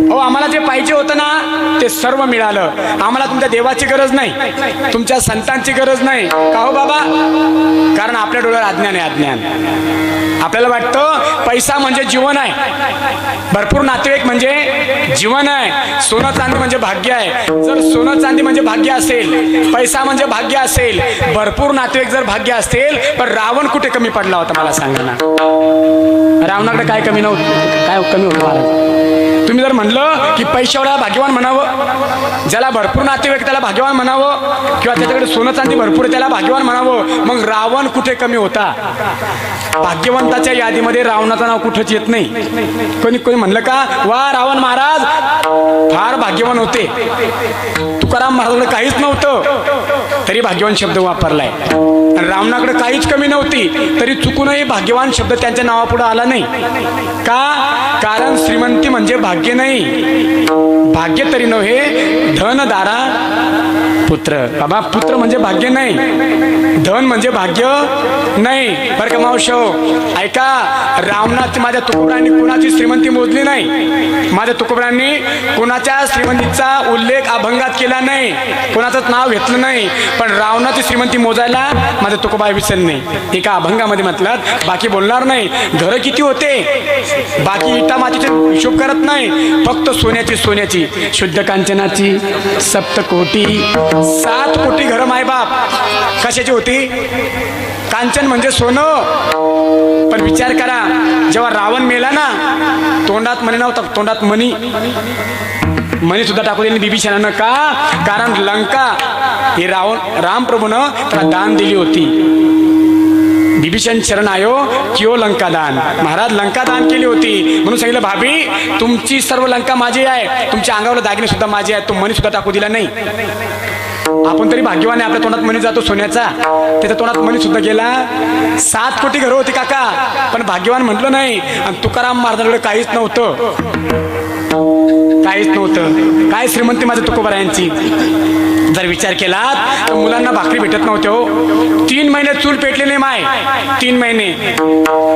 हो, आम्हाला जे पाहिजे होतं ना ते सर्व मिळालं. आम्हाला तुमच्या देवाची गरज नाही, तुमच्या संतांची गरज नाही. का हो बाबा? कारण आपल्या डोळ्यावर अज्ञान आहे, अज्ञान. आपल्याला वाटतं पैसा म्हणजे जीवन आहे, भरपूर नातेवाईक म्हणजे जीवन आहे, सोनं चांदी म्हणजे भाग्य आहे. जर सोनं चांदी म्हणजे भाग्य असेल, पैसा म्हणजे भाग्य असेल, भरपूर नातेवाईक जर भाग्य असेल, पण रावण कुठे कमी पडला होता मला सांगा ना? रावणाकडे काय कमी नव्हतं, काय कमी होतं महाराज? तुम्ही जर म्हणलं की पैशावाला भाग्यवान म्हणावं, ज्याला भरपूर नातेवाईक त्याला भाग्यवान म्हणावं, किंवा त्याच्याकडे सोनं चांदी भरपूर त्याला भाग्यवान म्हणावं, मग रावण कुठे कमी होता? भाग्यवंताच्या यादीमध्ये रावणाचं नाव कुठंच येत नाही. कोणी कोणी म्हणलं का, वा रावण महाराज फार भाग्यवान होते, तुकाराम महाराजांना काहीच नव्हतं तरी भाग्यवान शब्द वापरलाय. रावणाकडे काहीच कमी नव्हती तरी चुकूनही भाग्यवान शब्द त्यांच्या नावापुढे आला नाही. का? कारण श्रीमंती म्हणजे भाग्य नाही, भाग्य तरी नव्हे, धनदारा पुत्र. बाबा, पुत्र म्हणजे भाग्य नाही, धन म्हणजे भाग्य नाही. बरं का मावशो, ऐका, रावणाची माझ्या तुकोबरांनी कुणाची श्रीमंती मोजली नाही, माझ्या तुकोबरांनी कुणाच्या श्रीमंतीचा उल्लेख अभंगात केला नाही, कोणाचंच नाव घेतलं नाही, पण रावणाची श्रीमंती मोजायला माझ्या तुकोबा विसरले नाही. एका अभंगामध्ये म्हटलं, बाकी बोलणार नाही. घरं किती होते, बाकी इटा मातीचे हिशोब करत नाही, फक्त सोन्याची शुद्ध कांचनाची 7 कोटी 7 कोटी घरं मायबाप कशाची होती? कांचन म्हणजे सोनं. पण विचार करा, जेव्हा रावण मेला ना, तोंडात मणी नव्हता, तोंडात मणी सुद्धा टाकू दिली बिभीषणानं. का? कारण लंका हे रामप्रभूनं त्याला दान दिली होती. बिभीषण शरण आयो किओ लंका दान. महाराज लंका दान केली होती म्हणून सांगितलं, भाभी तुमची सर्व लंका माझी आहे, तुमच्या अंगावर दागिने सुद्धा माझे आहेत. तो मणी सुद्धा टाकू दिला नाही. आपण तरी भाग्यवान आहे, आपल्या तोंडात मणी जातो सोन्याचा, त्याच्या तोंडात मणी सुद्धा गेला. 7 कोटी घरं होती काका, पण भाग्यवान म्हटलं नाही. आणि तुकाराम महाराजांकडे काहीच नव्हतं, काहीच नव्हतं. काय श्रीमंती माझ्या तुकोबारायांची. जर विचार केला तर मुलांना भाकरी भेटत नव्हते. हो, 3 महिने चूल पेटले नाही माय, 3 महिने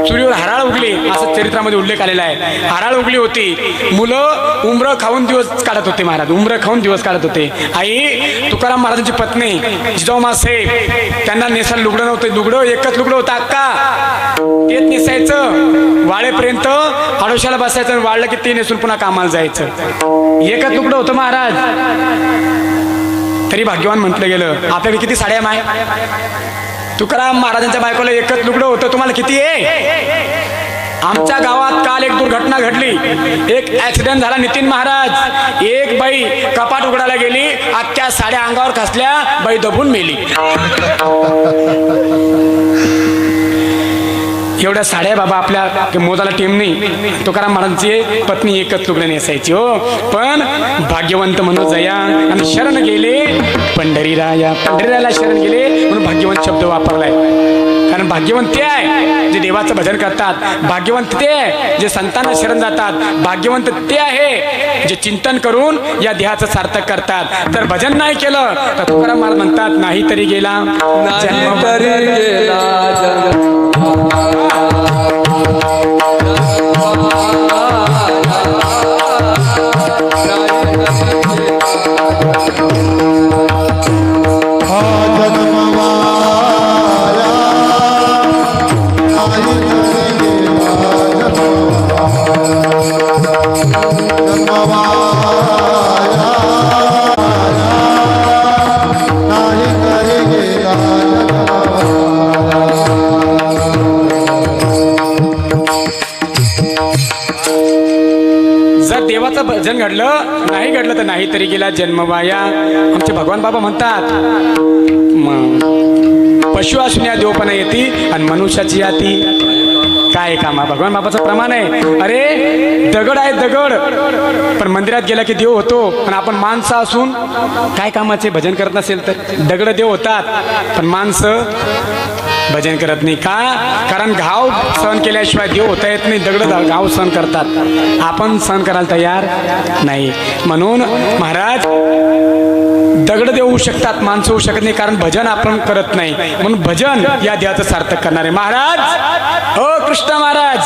चुलीवर हराळ उगली, असं चरित्रामध्ये उल्लेख आलेला आहे. हराळ उगली होती, मुलं उमरं खाऊन दिवस काढत होते. महाराज उमरं खाऊन दिवस काढत होते. आई तुकाराम महाराजांची पत्नी जिजाऊमा साहेब, त्यांना नेसायला लुगडं नव्हतं, लुगडं एकच लुगडं होतं अक्का, तेच नेसायचं, वाळेपर्यंत आडोशाला बसायचं, वाळलं की ते नेसून पुन्हा कामाला जायचं. एकच लुगडं होतं महाराज, तरी भाग्यवान म्हटलं गेलं. आपल्याकडे किती साड्या माय? तुकाराम महाराजांच्या बायकोला एकच लुगडं होतं, तुम्हाला किती आहे? आमच्या गावात काल एक दुर्घटना घडली, एक ऍक्सिडेंट झाला. नितीन महाराज, एक बाई कपाट उघडायला गेली, अख्ख्या साड्या अंगावर खसल्या, बाई दबून मेली. एवढ्या साड्या बाबा आपल्या मोजाला टीम नाही. तुकाराम महाराजांची पत्नी एकच तुकडे नेसायची हो. पण भाग्यवंत म्हणून जया आणि शरण गेले पंढरीराया. पंढरीरायाला शरण गेले म्हणून भाग्यवंत शब्द वापरलाय. कारण भाग्यवंत ते आहे जे देवाचं भजन करतात, भाग्यवंत ते आहे जे संतांना शरण जातात, भाग्यवंत ते आहे जे चिंतन करून या देहाचं सार्थक करतात. तर भजन नाही केलं तर तुकाराम महाराज म्हणतात नाही तरी गेला जन्म. तरी गेला जन्म. जर देवाचं भजन घडलं, नाही घडलं तर नाही तरी गेला जन्म वाया. आमचे भगवान बाबा म्हणतात पशु असून देवपणा येते आणि मनुष्याची याती काय कामा. भगवान बाबाचं प्रमाण आहे. अरे दगड आहे दगड, पण मंदिरात गेला की देव होतो. पण आपण माणसं असून काय कामाचे भजन करत नसेल तर दगड देव होतात, पण माणसं भजन करत नाही. का? कारण घाव सहन केल्याशिवाय देव होता येत नाही. दगड घाव सहन करतात, आपण सहन करायला तयार नाही. म्हणून महाराज दगड देव होऊ शकतात, माणसं होऊ शकत नाही, कारण भजन आपण करत नाही. म्हणून भजन या देहाचं सार्थक करणारे महाराज. ओ कृष्ण महाराज,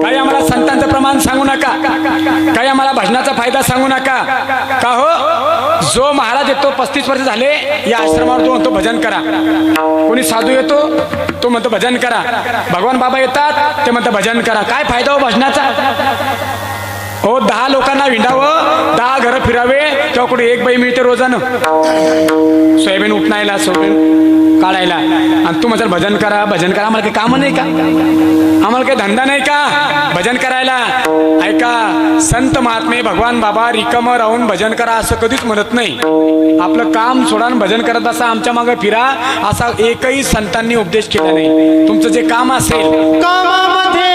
काही आम्हाला संतांचं प्रमाण सांगू नका, काही आम्हाला भजनाचा फायदा सांगू नका. का हो? जो महाराज येतो 35 वर्ष झाले या आश्रमावर, तो म्हणतो भजन करा. कोणी साधू येतो तो म्हणतो भजन करा. भगवान बाबा येतात ते म्हणतो भजन करा. काय फायदा हो भजनाचा? हो 10 लोकांना विंडावं, 10 घरं फिरावे, तेव्हा कुठे एक बाई मिळते रोजानं सोयाबीन उपणायला, सोयाबीन काढायला. आणि तू म्हणतात भजन करा भजन करा. आम्हाला काही कामं नाही का? आम्हाला काही धंदा नाही का भजन करायला? ऐका, संत महात्मे भगवान बाबा रिकामं राहून भजन करा असं कधीच म्हणत नाही. आपलं काम सोडा आणि भजन करत बसा, आमच्या मागे फिरा, असा एकही संतांनी उपदेश केला नाही. तुमचं जे काम असेल कामामध्ये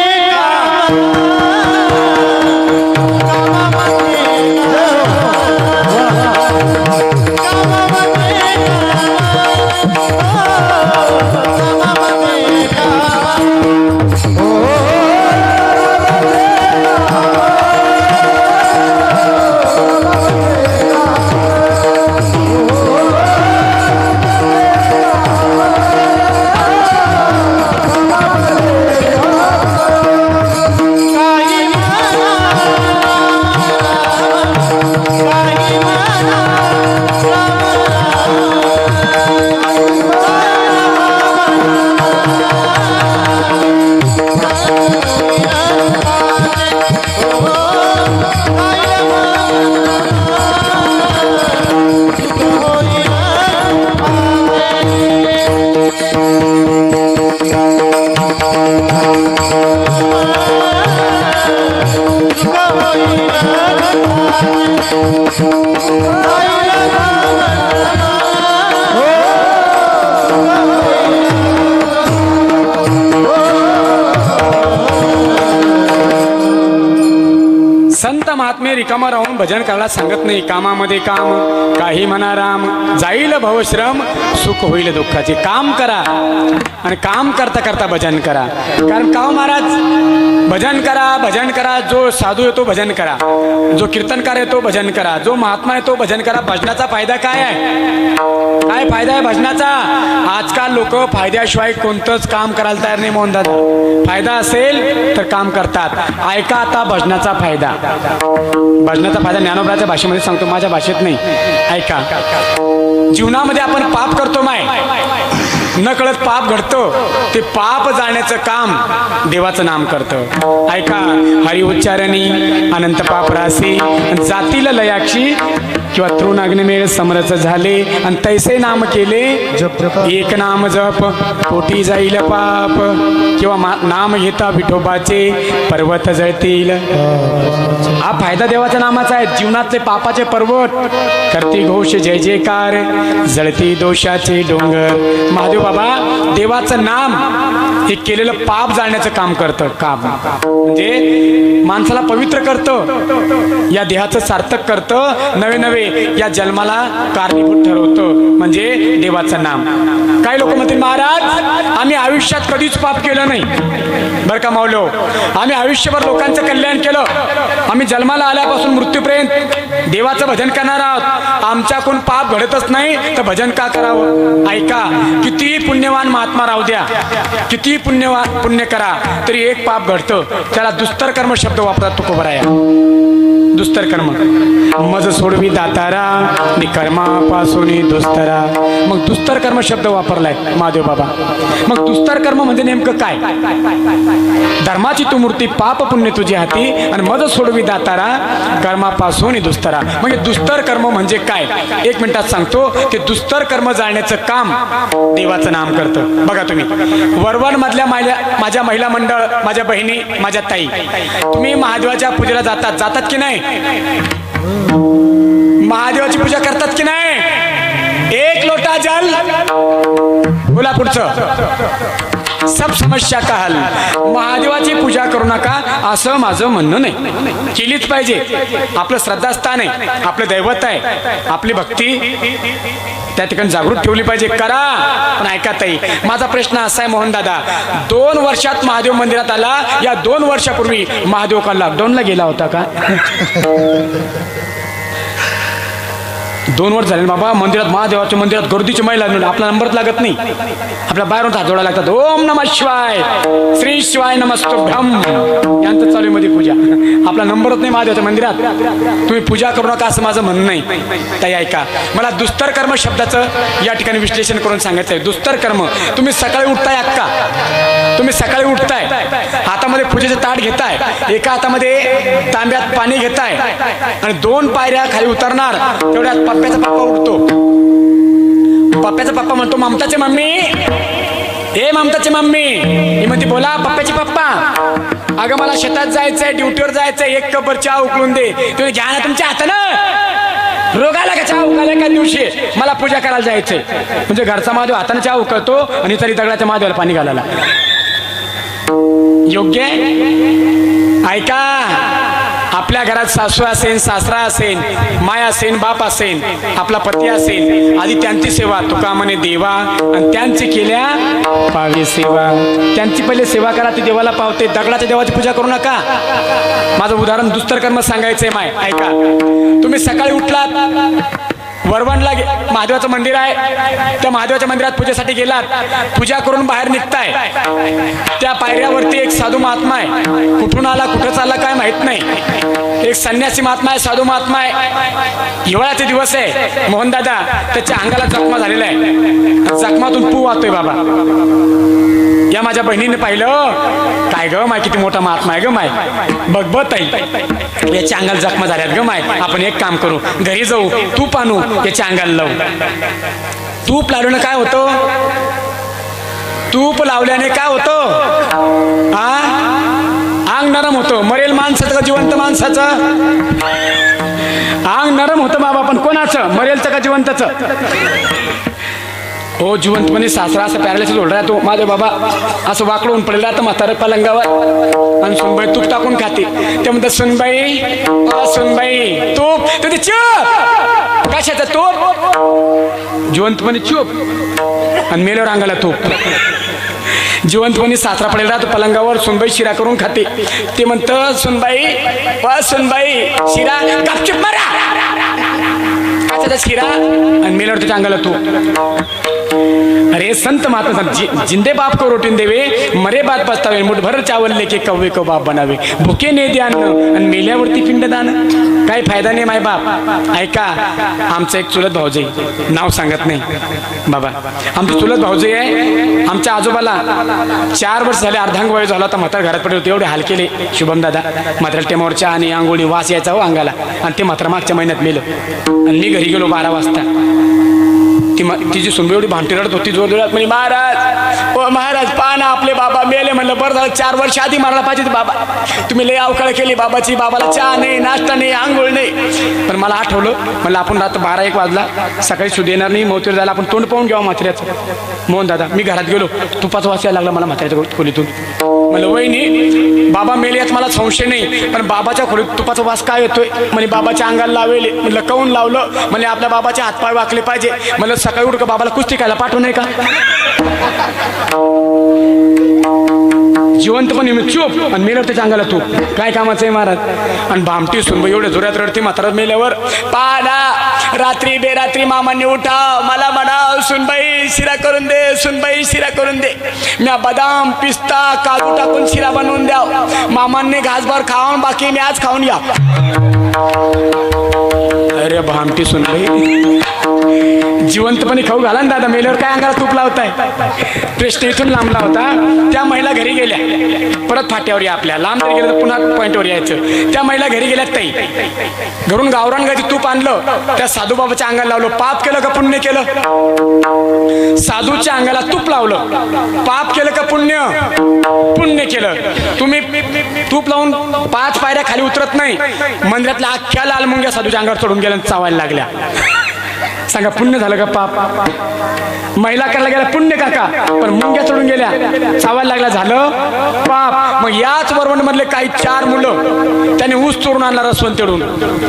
संत महात्मे रिकामा राहून भजन करायला सांगत नाही. कामामध्ये काम, काही म्हणा राम, जाईल भवश्रम, सुख होईल दुःखाचे. काम करा आणि काम करता करता भजन करा. कारण का महाराज, भजन करा भजन करा. जो साधू येतो भजन करा, जो कीर्तनकार येतो भजन करा, जो महात्मा येतो भजन करा. भजनाचा फायदा काय आहे? काय फायदा आहे भजनाचा? आजकाल लोक फायद्याशिवाय कोणतंच काम करायला तयार नाही. मोहन दादा, फायदा असेल तर काम करतात. ऐका आता भजनाचा फायदा. भजनाचा फायदा ज्ञानोबराच्या भाषेमध्ये सांगतो, माझ्या भाषेत नाही. ऐका, जीवनामध्ये आपण पाप करतो, माय नकळत पाप घडतं. ते पाप जाण्याचं काम देवाचं नाम करतं. ऐका, हरि उच्चारणी अनंत पाप रासी, जातील लयाक्षी किंवा तृणाग्निमेळ समरस झाले आणि तैसे नाम केले एक नाम जप कोटी जाईल पाप किंवा नाम घेता विठोबाचे पर्वत जळतील. हा फायदा देवाच्या नामाचा आहे. जीवनातले पापाचे पर्वत करती घोष जय जयकार जळती दोषाचे डोंगर. महादेव बाबा देवाचं नाम हे केलेलं पाप जाळण्याचं काम करतं. काम म्हणजे माणसाला पवित्र करतं, या देहाचं सार्थक करतं, नवे नवे या जन्माला कारणीभूत ठरवतं म्हणजे देवाचं नाम. काही लोक म्हणतील महाराज आम्ही आयुष्यात कधीच पाप केलं नाही बरं का माऊलो, आम्ही आयुष्यभर लोकांचं कल्याण केलं, आम्ही जन्माला आल्यापासून मृत्यूपर्यंत देवाचं भजन करणार आहोत, आमच्याकडून पाप घडतच नाही तर भजन का करावं. ऐका, किती पुण्यवान महात्मा राहू द्या, किती पुण्य करा तरी एक पाप घडतं, त्याला दुस्तर कर्म शब्द वापरतात तुकोबराया. दुस्तर कर्म मज सोडवी दातारा नि कर्मापासून दुस्तरा. मग दुस्तर कर्म शब्द वापरलाय महादेव बाबा. मग दुस्तर कर्म म्हणजे नेमकं काय. धर्माची तू मूर्ती पाप पुण्य तुझी हाती आणि मज सोडवी दातारा कर्मापासून दुस्तरा. म्हणजे दुस्तर कर्म म्हणजे काय एक मिनिटात सांगतो. ते दुस्तर कर्म जाळण्याचं काम देवाचं नाम करतं. बघा तुम्ही वरवण मधल्या माझ्या महिला मंडळ, माझ्या बहिणी, माझ्या ताई, तुम्ही महादेवाच्या पूजेला जातात की नाही. महादेवाची पूजा करतात की नाही. एक लोटा जल बोला पुढचं सब समस्या का हल. महादेवाची पूजा करू नका असं माझं म्हणणं नाही, केलीच पाहिजे. आपलं श्रद्धास्थान आहे, आपलं दैवत आहे, आपली भक्ती त्या ठिकाणी जागृत ठेवली पाहिजे. करा. पण ऐका ताई, माझा प्रश्न असा आहे मोहन दादा, 2 वर्षात महादेव मंदिरात आला, या 2 वर्षापूर्वी महादेव का लॉकडाऊनला गेला होता का. 2 वर्ष झाले बाबा मंदिरात, महादेवाच्या मंदिरात गर्दीची महिला आपला नंबरच लागत नाही, आपल्या बाहेरून हात जोडायला लागतात. ओम नमः शिवाय श्री शिवाय नमस्तुभ्यम यांचं चालू मध्ये पूजा, आपला नंबरच नाही महादेवाच्या मंदिरात. तुम्ही पूजा करू नका असं माझं म्हणणं नाही. ताई ऐका, मला दुस्तर कर्म शब्दाचं या ठिकाणी विश्लेषण करून सांगायचं आहे. दुस्तर कर्म, तुम्ही सकाळी उठताय अक्का, तुम्ही सकाळी उठताय, हातामध्ये पूजेचं ताट घेताय, एका हातामध्ये तांब्यात पाणी घेताय आणि 2 पायऱ्या खाली उतरणार, तेवढ्यात पप्प्याचा पप्पा उठतो. पप्प्याचा पप्पा म्हणतो ममताची मम्मी, ए ममताची मम्मी. ही म्हणते बोला पप्प्याची पप्पा. अगं मला शेतात जायचंय, ड्युटीवर जायचंय, 1 कप चहा उकळून दे. तुम्ही घ्या ना तुमच्या हातानं. रोगाला का चहा उकळला एका दिवशी, मला पूजा करायला जायचंय. म्हणजे घरचा महादेव हाताने चहा उकळतो आणि तरी दगडाच्या महादेवाला पाणी घालायला योग्य आहे. ऐका, आपल्या घरात सासू असेल, सासरा असेल, माय असेल, बाप असेल, आपला पती असेल, आधी त्यांची सेवा तुका म्हणे देवा आणि त्यांची केल्या पावे सेवा. त्यांची पहिले सेवा करा, ती देवाला पावते. दगडाच्या देवाची पूजा करू नका. माझं उदाहरण दुस्तर कर्म सांगायचंय माय. ऐका, तुम्ही सकाळी उठलात, वरवणला महादेवाचं मंदिर आहे, त्या महादेवाच्या मंदिरात पूजेसाठी गेलात, पूजा करून बाहेर निघताय, त्या पायऱ्यावरती एक साधू महात्मा आहे. कुठून आला कुठं चालला काय माहित नाही. एक संन्यासी महात्मा आहे, साधू महात्मा आहे. हिवाळ्याचे दिवस आहे मोहनदादा, त्याच्या अंगाला जखमा झालेला आहे, जखमातून पू वाहतोय बाबा. या माझ्या बहिणीने पाहिलं, काय ग माय किती मोठा महात्मा आहे ग माय, बघ बघ ताई याच्या अंगाला जखमा झाल्यात ग माय. आपण एक काम करू, घरी जाऊ, तूप आणू, याच्या अंगाला लावू. तूप लावल्याने काय होतं, तूप लावल्याने काय होतं, अंग नरम होतं. मरेल माणसाचं का जिवंत माणसाचं, अंग नरम होतं बाबा. पण कोणाचं, मरेलचं का जिवंतचं. हो जिवंतपणे सासरा असं पॅरालिसिस होत राहतो. माझे बाबा असं वाकडून पडलेला तर म्हातारं पलंगावर आणि सुनबाई तूप टाकून खाते. ते म्हणतात सुनबाई, सुनबाई तूप, ते चूप, कशाचं तूप. जिवंतपणे चूप आणि मेल्यावर अंगाला तूप. जिवंतपणे सासरा पडेल राहतो पलंगावर, सुनबाई शिरा करून खाते. ते म्हणतं सुनबाई, सुनबाई शिरा, गपचूप मारा, कशाचा शिरा आणि मेल्यावर त्याच्या अंगाला तूप. अरे संत महात्मा जिंदे बाप को रोटीन देवे, मरे बात पस्तावे, मुठभर चावल लेके कव्वे को बाप बनावे. भुके ने द्यान आणि मेल्यावरती पिंडदान. काही फायदा नाही माय बाप. ऐका, आमचं एक चुलत भाऊजी, नाव सांगत नाही बाबा, आमचं चुलत भाऊजी आहे. आमच्या आजोबाला 4 वर्ष झाले, अर्धांग वय झाला तर म्हातार घरात पडले होते. एवढे हाल केले शुभम दादा. म्हातारा टेमावरच्या आणि आंघोळी वास यायचा हो अंगाला. आणि ते म्हातारा मागच्या महिन्यात मेलं. आणि मी घरी गेलो 12 वाजता. तिची सुनबी एवढी भांटी रडत होती जोर जोरात, म्हणजे महाराज ओ महाराज पहा ना आपले बाबा मेले. म्हणलं बरं झालं 4 वर्ष आधी मारायला पाहिजे बाबा, तुम्ही लय अवकाळ केली बाबाची. बाबाला चहा नाही, नाश्ता नाही, आंघोळ नाही. पण मला आठवलं, म्हणलं आपण रात्र 12-1 वाजला, सकाळी सुद्धा येणार नाही, मोतीवर जायला आपण तोंड पाहून घ्यावं म्हाताऱ्याचं. मोहन दादा, मी घरात गेलो, तुपाचा वास यायला लागला मला म्हाताऱ्याच्या खोलीतून. म्हणलं वहिनी बाबा मेले यात मला संशय नाही, पण बाबाच्या खोलीत तुपाचा वास काय येतोय? म्हणे बाबाच्या अंगाला लावेले. म्हणलं काऊन लावलं? म्हणजे आपल्या बाबाचे हातपाय वाकले पाहिजे. म्हणलं सकाळी उठ का बाबाला कुस्ती खायला पाठवू नये का? जिवंत पण चूप आणि मेल्यावर त्याच्या अंगाला तू काय कामाचं आहे महाराज? आणि भामटी सुनबाई एवढ्या जोरात रडते म्हातारा मेल्यावर. पाडा रात्री बेरात्री मामांनी उठा, मला म्हणा सुनबाई शिरा करून दे, सुनबाई शिरा करून दे. म्या बदाम पिस्ता काजू टाकून शिरा बनवून द्या. मामांनी घासभर खाऊन, बाकी मी आज खाऊन या. अरे भामटी सुनबाई जिवंतपणे खाऊ घाला ना दादा, मेल्यावर काय अंगाला तूप लावताय? प्रश्न इथून लांबला होता. त्या महिला घरी गेल्या, परत फाट्यावर या आपल्या. लांब जरी गेलं तर पुन्हा पॉईंटवर यायचं. त्या महिला घरी गेल्यात ताई, घरून गावरान गायचं तूप आणलं, त्या साधूबाबाच्या अंगाला लावलं. पाप केलं का पुण्य केलं? साधूच्या अंगाला तूप लावलं, पाप केलं का पुण्य? पुण्य केलं. तुम्ही तूप लावून 5 पायऱ्या खाली उतरत नाही, मंदिरातल्या अख्ख्या लाल मुंग्या साधूच्या अंगावर चढून गेल्या, चावायला लागल्या. सांगा पुण्य झालं का पाप? महिला करायला गेल्या पुण्य काका, पण मुंग्या चढून गेल्या, चावायला लागला, झालं पाप. मग याच वरवंड मधले काही 4 मुलं त्याने ऊस चोरून आणला, रसवंत तेडून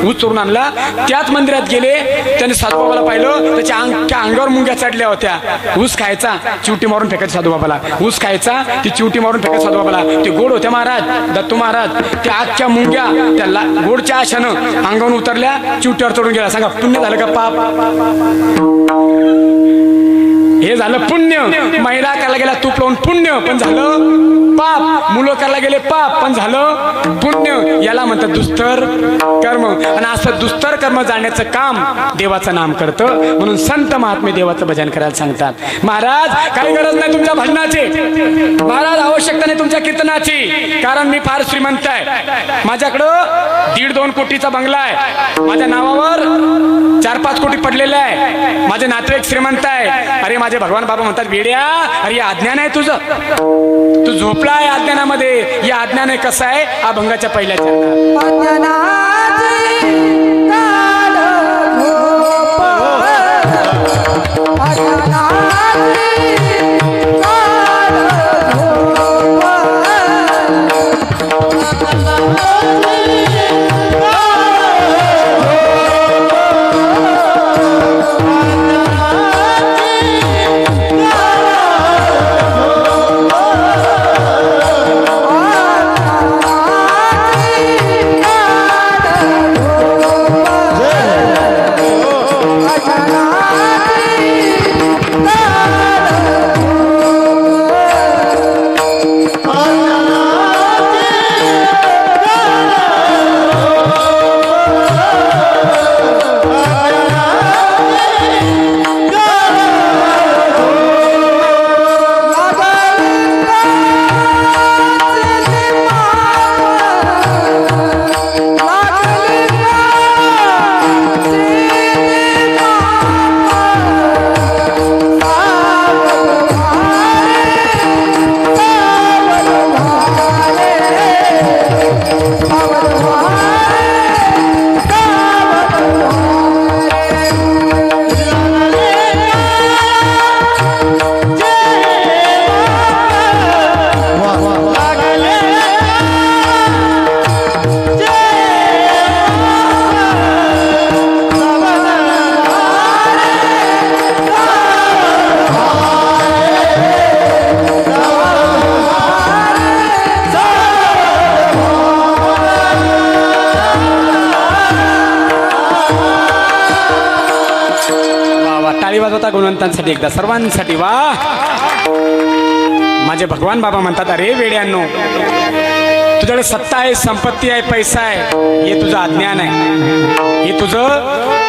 ऊस चोरून आणला. त्याच मंदिरात गेले, त्याने साधूबाबाला पाहिलं, त्याच्या अंगावर मुंग्या चढल्या होत्या. ऊस खायचा, चिवटी मारून फेकायचं साधूबाबाला. ऊस खायचा, ती चिवटी मारून फेकायचं साधूबाबाला. ते गोड होते महाराज, दत्तू महाराज. त्या अख्ख्या मुंग्या त्या गोडच्या आशानं अंगावरून उतरल्या, चिवटीवर चढून गेला. सांगा पुण्य झालं का पाप? हे झालं पुण्य. महिला करायला गेला तूप लावून पुण्य, पण झालं पाप. मुलं करायला गेले पाप, पण झालं पुण्य. याला म्हणतात दुस्तर कर्म. आणि असं दुस्तर कर्म जाण्याचं काम देवाचं नाम करतं. म्हणून संत महात्मे देवाचं भजन करायला सांगतात. महाराज काही गरज नाही तुमच्या भजनाची, महाराज आवश्यकता नाही तुमच्या कीर्तनाची, कारण मी फार श्रीमंत आहे. माझ्याकडं 1.5-2 कोटीचा बंगला आहे, माझ्या नावावर 4-5 कोटी पडलेले आहे, माझे नातेवाईक श्रीमंत आहे. अरे माझे भगवान बाबा म्हणतात वेड्या, अरे अज्ञान आहे तुझं, तू झोपला आहे अज्ञानामध्ये. या अज्ञान कसं आहे? अभंगाच्या पहिल्या गुणवंतांसाठी एकदा सर्वांसाठी वा. माझे भगवान बाबा म्हणतात अरे वेड्यांनो, तुझ्याकडे सत्ता आहे, संपत्ती आहे, पैसा आहे, हे तुझं अज्ञान आहे, हे तुझं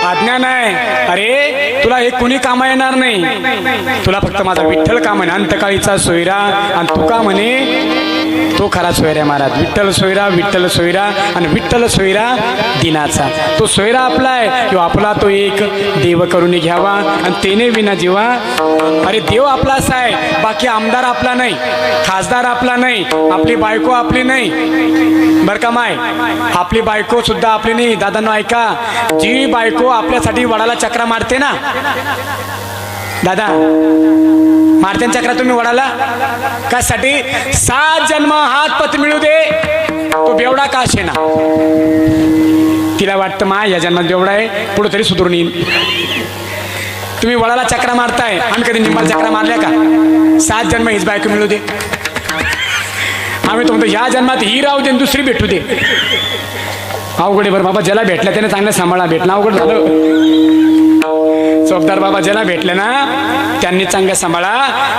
अज्ञान आहे. अरे तुला हे कुणी कामा येणार नाही, तुला फक्त माझा विठ्ठल का म्हणे, अंतकाळीचा सोयरा. आणि तू का म्हणे, तो खरा सोयरा महाराज. विठ्ठल सोयरा, विठ्ठल सोयरा, आणि विठ्ठल सोयरा दिनाचा. तो सोयरा आपला आहे किंवा आपला तो एक देव करून घ्यावा आणि तेने विना जीवा. अरे देव आपला असा आहे, बाकी आमदार आपला नाही, खासदार आपला नाही, आपली बायको आपली नाही बरं का माय, आपली बायको सुद्धा आपली नाही. दादांनो ऐका, जी बायको आपल्यासाठी वडाला चक्रा मारते ना दादा, मारते चक्रा तुम्ही वडाला कशासाठी, 7 जन्म हात पत मिळू दे, तो बेवडा का असे ना. तिला वाटतं मा या जन्मात बेवडा आहे, पुढे तरी सुधरून येईल. तुम्ही वडाला चक्रा मारताय, आम्ही कधी निंबाला चक्रा मारल्या का. 7 जन्म हीच बायको मिळू दे, आम्ही तो म्हणतो ह्या जन्मात ही राहू दे, दुसरी भेटू दे. अवघड आहे बरं बाबा, ज्याला भेटलं त्याने चांगलं सांभाळा, भेटणं अवघड झालं. चोपदार बाबा ज्याला भेटले ना त्यांनी चांगलं सांभाळा,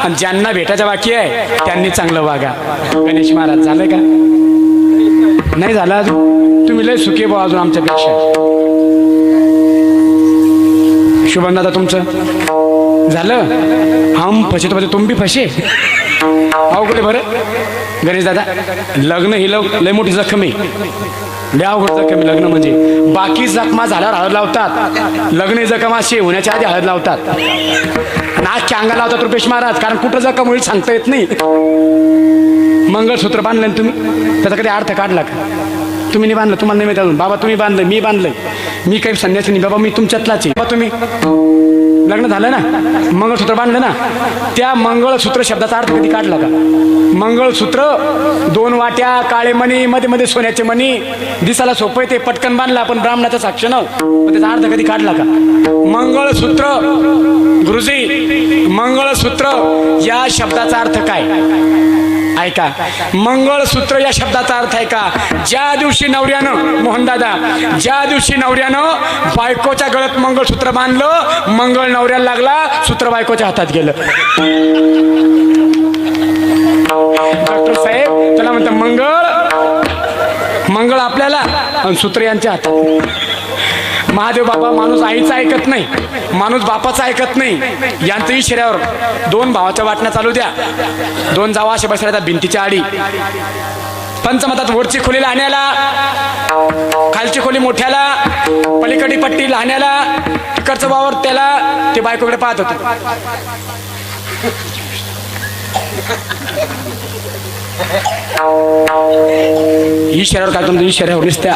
आणि ज्यांना भेटायचं बाकी आहे त्यांनी चांगलं वागा. गणेश महाराज झालं का, नाही झालं अजून, तुम्ही लय सुखी भाऊ अजून आमच्यापेक्षा. शुभम दादा तुमचं झालं, हम फसे तो तुम भी फसे. अवघड आहे बरं गणेश दादा, लग्न ही लय मोठी जखम आहे, लय अवघड जखम आहे लग्न म्हणजे. बाकी जखमा झाल्यावर हळद लावतात, लग्न जखम अशी होण्याच्या आधी हळद लावतात, नाक अंगाला लावतात रुपेश महाराज, कारण कुठं जखम होईल सांगता येत नाही. मंगळसूत्र बांधलं ना तुम्ही, त्याचा कधी अर्थ काढला का. तुम्ही नाही बांधलं, तुम्हाला नाही माहिती अजून. बाबा तुम्ही बांधलं, मी बांधलं, मी काही संन्यासी नाही बाबा, मी तुमच्यातलाच आहे. बाबा तुम्ही लग्न झालं ना, मंगळसूत्र बांधलं ना, त्या मंगळसूत्र शब्दाचा अर्थ कधी काढला का. मंगळसूत्र 2 वाट्या काळे मणी, मध्ये मध्ये सोन्याचे मणी, दिसायला सोपं आहे ते, पटकन बांधला आपण ब्राह्मणाचं साक्ष न, त्याचा अर्थ कधी काढला का. मंगळसूत्र गुरुजी, मंगळसूत्र या शब्दाचा अर्थ काय ऐका. मंगळसूत्र या शब्दाचा अर्थ आहे का, ज्या दिवशी नवऱ्यानं, मोहनदादा, ज्या दिवशी नवऱ्यानं बायकोच्या गळ्यात मंगळसूत्र बांधलं, मंगळ नवऱ्याला लागला, सूत्र बायकोच्या हातात गेलं. डॉक्टर साहेब त्याला म्हणतात मंगळ आपल्याला आणि सूत्र यांच्या हातात. महादेव बाबा, माणूस आईचं ऐकत नाही, माणूस बापाचं ऐकत नाही. यांचंही शरीरावर 2 भावाच्या वाटण्या चालू द्या, 2 जावा असे बसल्या भिंतीच्या आडी. पंचमतात वरची खोली लहान्याला, खालची खोली मोठ्याला, पलीकडची पट्टी लहान्याला, तिकडचं वावर त्याला. ते बायकोकडे पाहत होते. ही शरीरावर काय तुमचं, ही शरीरावर दिसत्या.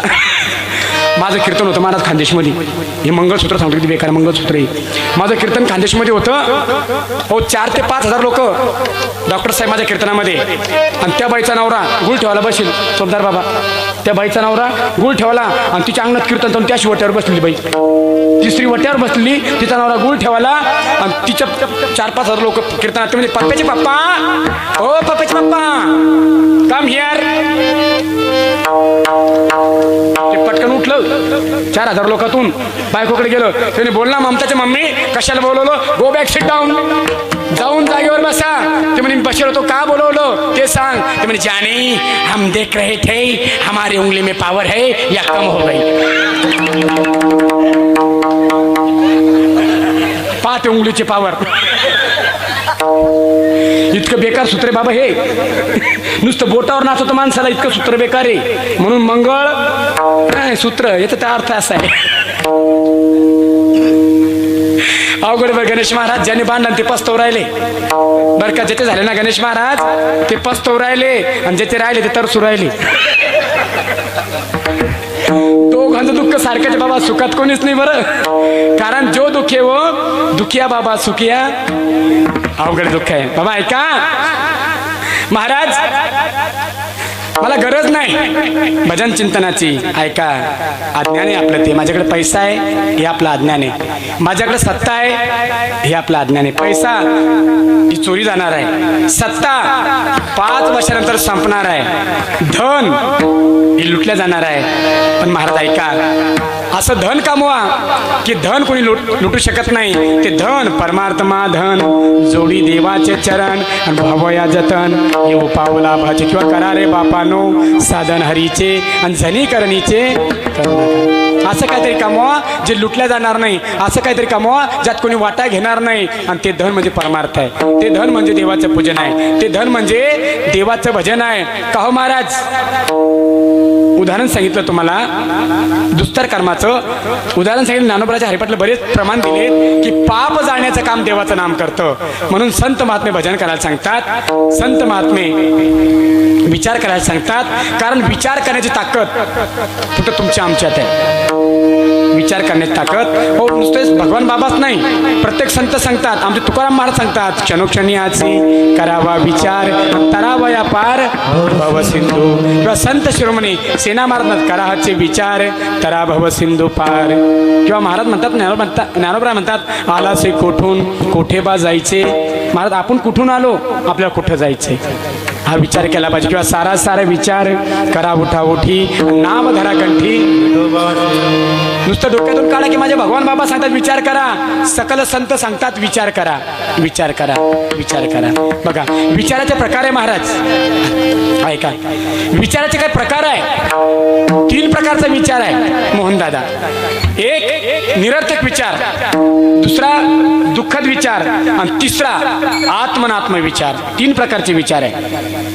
माझं कीर्तन होतं महाराज खानदेशमध्ये, हे मंगळसूत्र सांगतो किती बेकार मंगळसूत्र आहे. माझं कीर्तन खानदेशमध्ये होतं, हो 4 ते 5 हजार लोक डॉक्टर साहेब माझ्या कीर्तनामध्ये. आणि त्या बाईचा नवरा गुळ ठेवायला बसेल, चोपदार बाबा, त्या बाईचा नवरा गुळ ठेवायला, आणि तिच्या अंगणात कीर्तन चालून त्याशी वट्यावर बसलेली बाई, तिसरी वट्यावर बसलेली, तिचा नवरा गुळ ठेवायला, आणि तिच्या 4-5 हजार लोक कीर्तनात. म्हणजे पप्प्याचे पप्पा, ओ पप्प्याचे पप्पा, कम हिअर. ते पटकन उठलं, 4,000 लोकातून बायकोकडे गेलं. त्याने बोलला ममताच्या मम्मी, कशाला बोलवलं, गो बॅक सिट डाऊन, जाऊन जागेवर बसा. ते म्हणे बसेल होतो, का बोलवलं ते सांग. ते म्हणे जाने हम देख रहे थे, हमारी उंगली में पावर है या कम हो गई. पाहते उंगलीचे पावर. इतकं बेकार सूत्र बाबा हे, नुसतं बोटावर नाचवतं माणसाला, इतकं सूत्र बेकार आहे. म्हणून मंगळ सूत्र याचा त्या अर्थ असा आहे. अवघड बरं गणेश महाराज, ज्याने बांधलं ते पस्तव राहिले बरं का. ज्याचे झाले ना गणेश महाराज ते पस्तव राहिले, आणि ज्याचे राहिले ते तरसू राहिले. दोघांचं दुःख सारखंच बाबा, सुखात कोणीच नाही बरं. कारण जो दुःख आहे वो दुखिया बाबा सुखिया. अवघड दुःख आहे बाबा. ऐका महाराज, मला गरज नाही भजन चिंतनाची. ऐका, अज्ञान आहे आपलं ते. माझ्याकडे पैसा आहे हे आपलं अज्ञान आहे, माझ्याकडे सत्ता आहे हे आपलं अज्ञान आहे. पैसा ही चोरी जाणार आहे, सत्ता 5 वर्षानंतर संपणार आहे, धन ही लुटल्या जाणार आहे. पण महाराज ऐका, असं धन कमवा की धन कोणी लुटू शकत नाही. ते धन परमात्मा धन जोडी देवाचे चरण आणि भावया जतन येऊ पावला भाचे किंवा करा रे बापानो साधन हरीचे आणि झनी करणीचे करू नका. असं काहीतरी कमवा जे लुटल्या जाणार नाही. असं काहीतरी कमवा ज्यात कोणी वाटा घेणार नाही. आणि ते धन म्हणजे परमार्थ आहे. ते धन म्हणजे देवाचं पूजन आहे. ते धन म्हणजे देवाचं भजन आहे. का हो महाराज, उदाहरण सांगितलं तुम्हाला दुस्तर कर्माचं उदाहरण सांगितलं. ज्ञानोबाच्या हरिपाठला बरेच प्रमाण दिले की पाप जाण्याचं काम देवाचं नाम करतं. म्हणून संत महात्मे भजन करायला सांगतात. संत महात्मे विचार करायला सांगतात. कारण विचार करण्याची ताकद फक्त तुमच्या आमच्यात आहे. विचार करण्याची ताकद हो नुसतेच भगवान बाबाच नाही, प्रत्येक संत सांगतात. आमचे तुकाराम महाराज सांगतात क्षणोक्षणी आची करावा विचार तरावा या पार भव सिंधू. किंवा संत शिरोमणी सेना महाराज कराहाचे विचार तरा भव सिंधू पार. किंवा महाराज म्हणतात ज्ञानोबा म्हणतात आलासे कोठून कोठे बा जायचे. महाराज आपण कुठून आलो, आपल्याला कुठं जायचे हा विचार केला पाहिजे. किंवा सारा विचार करा उठा उठी नाम धरा कंठी. नुसतं डोक्यातून काढा की माझे भगवान बाबा सांगतात विचार करा. सकल संत सांगतात विचार करा विचार करा विचार करा. बघा विचाराचे प्रकार आहे महाराज. ऐका विचाराचे काय प्रकार आहे. 3 प्रकारचा विचार आहे मोहनदादा. एक निरर्थक विचार, दुसरा दुःखद विचार आणि तिसरा आत्मनात्म विचार. 3 प्रकारचे विचार आहे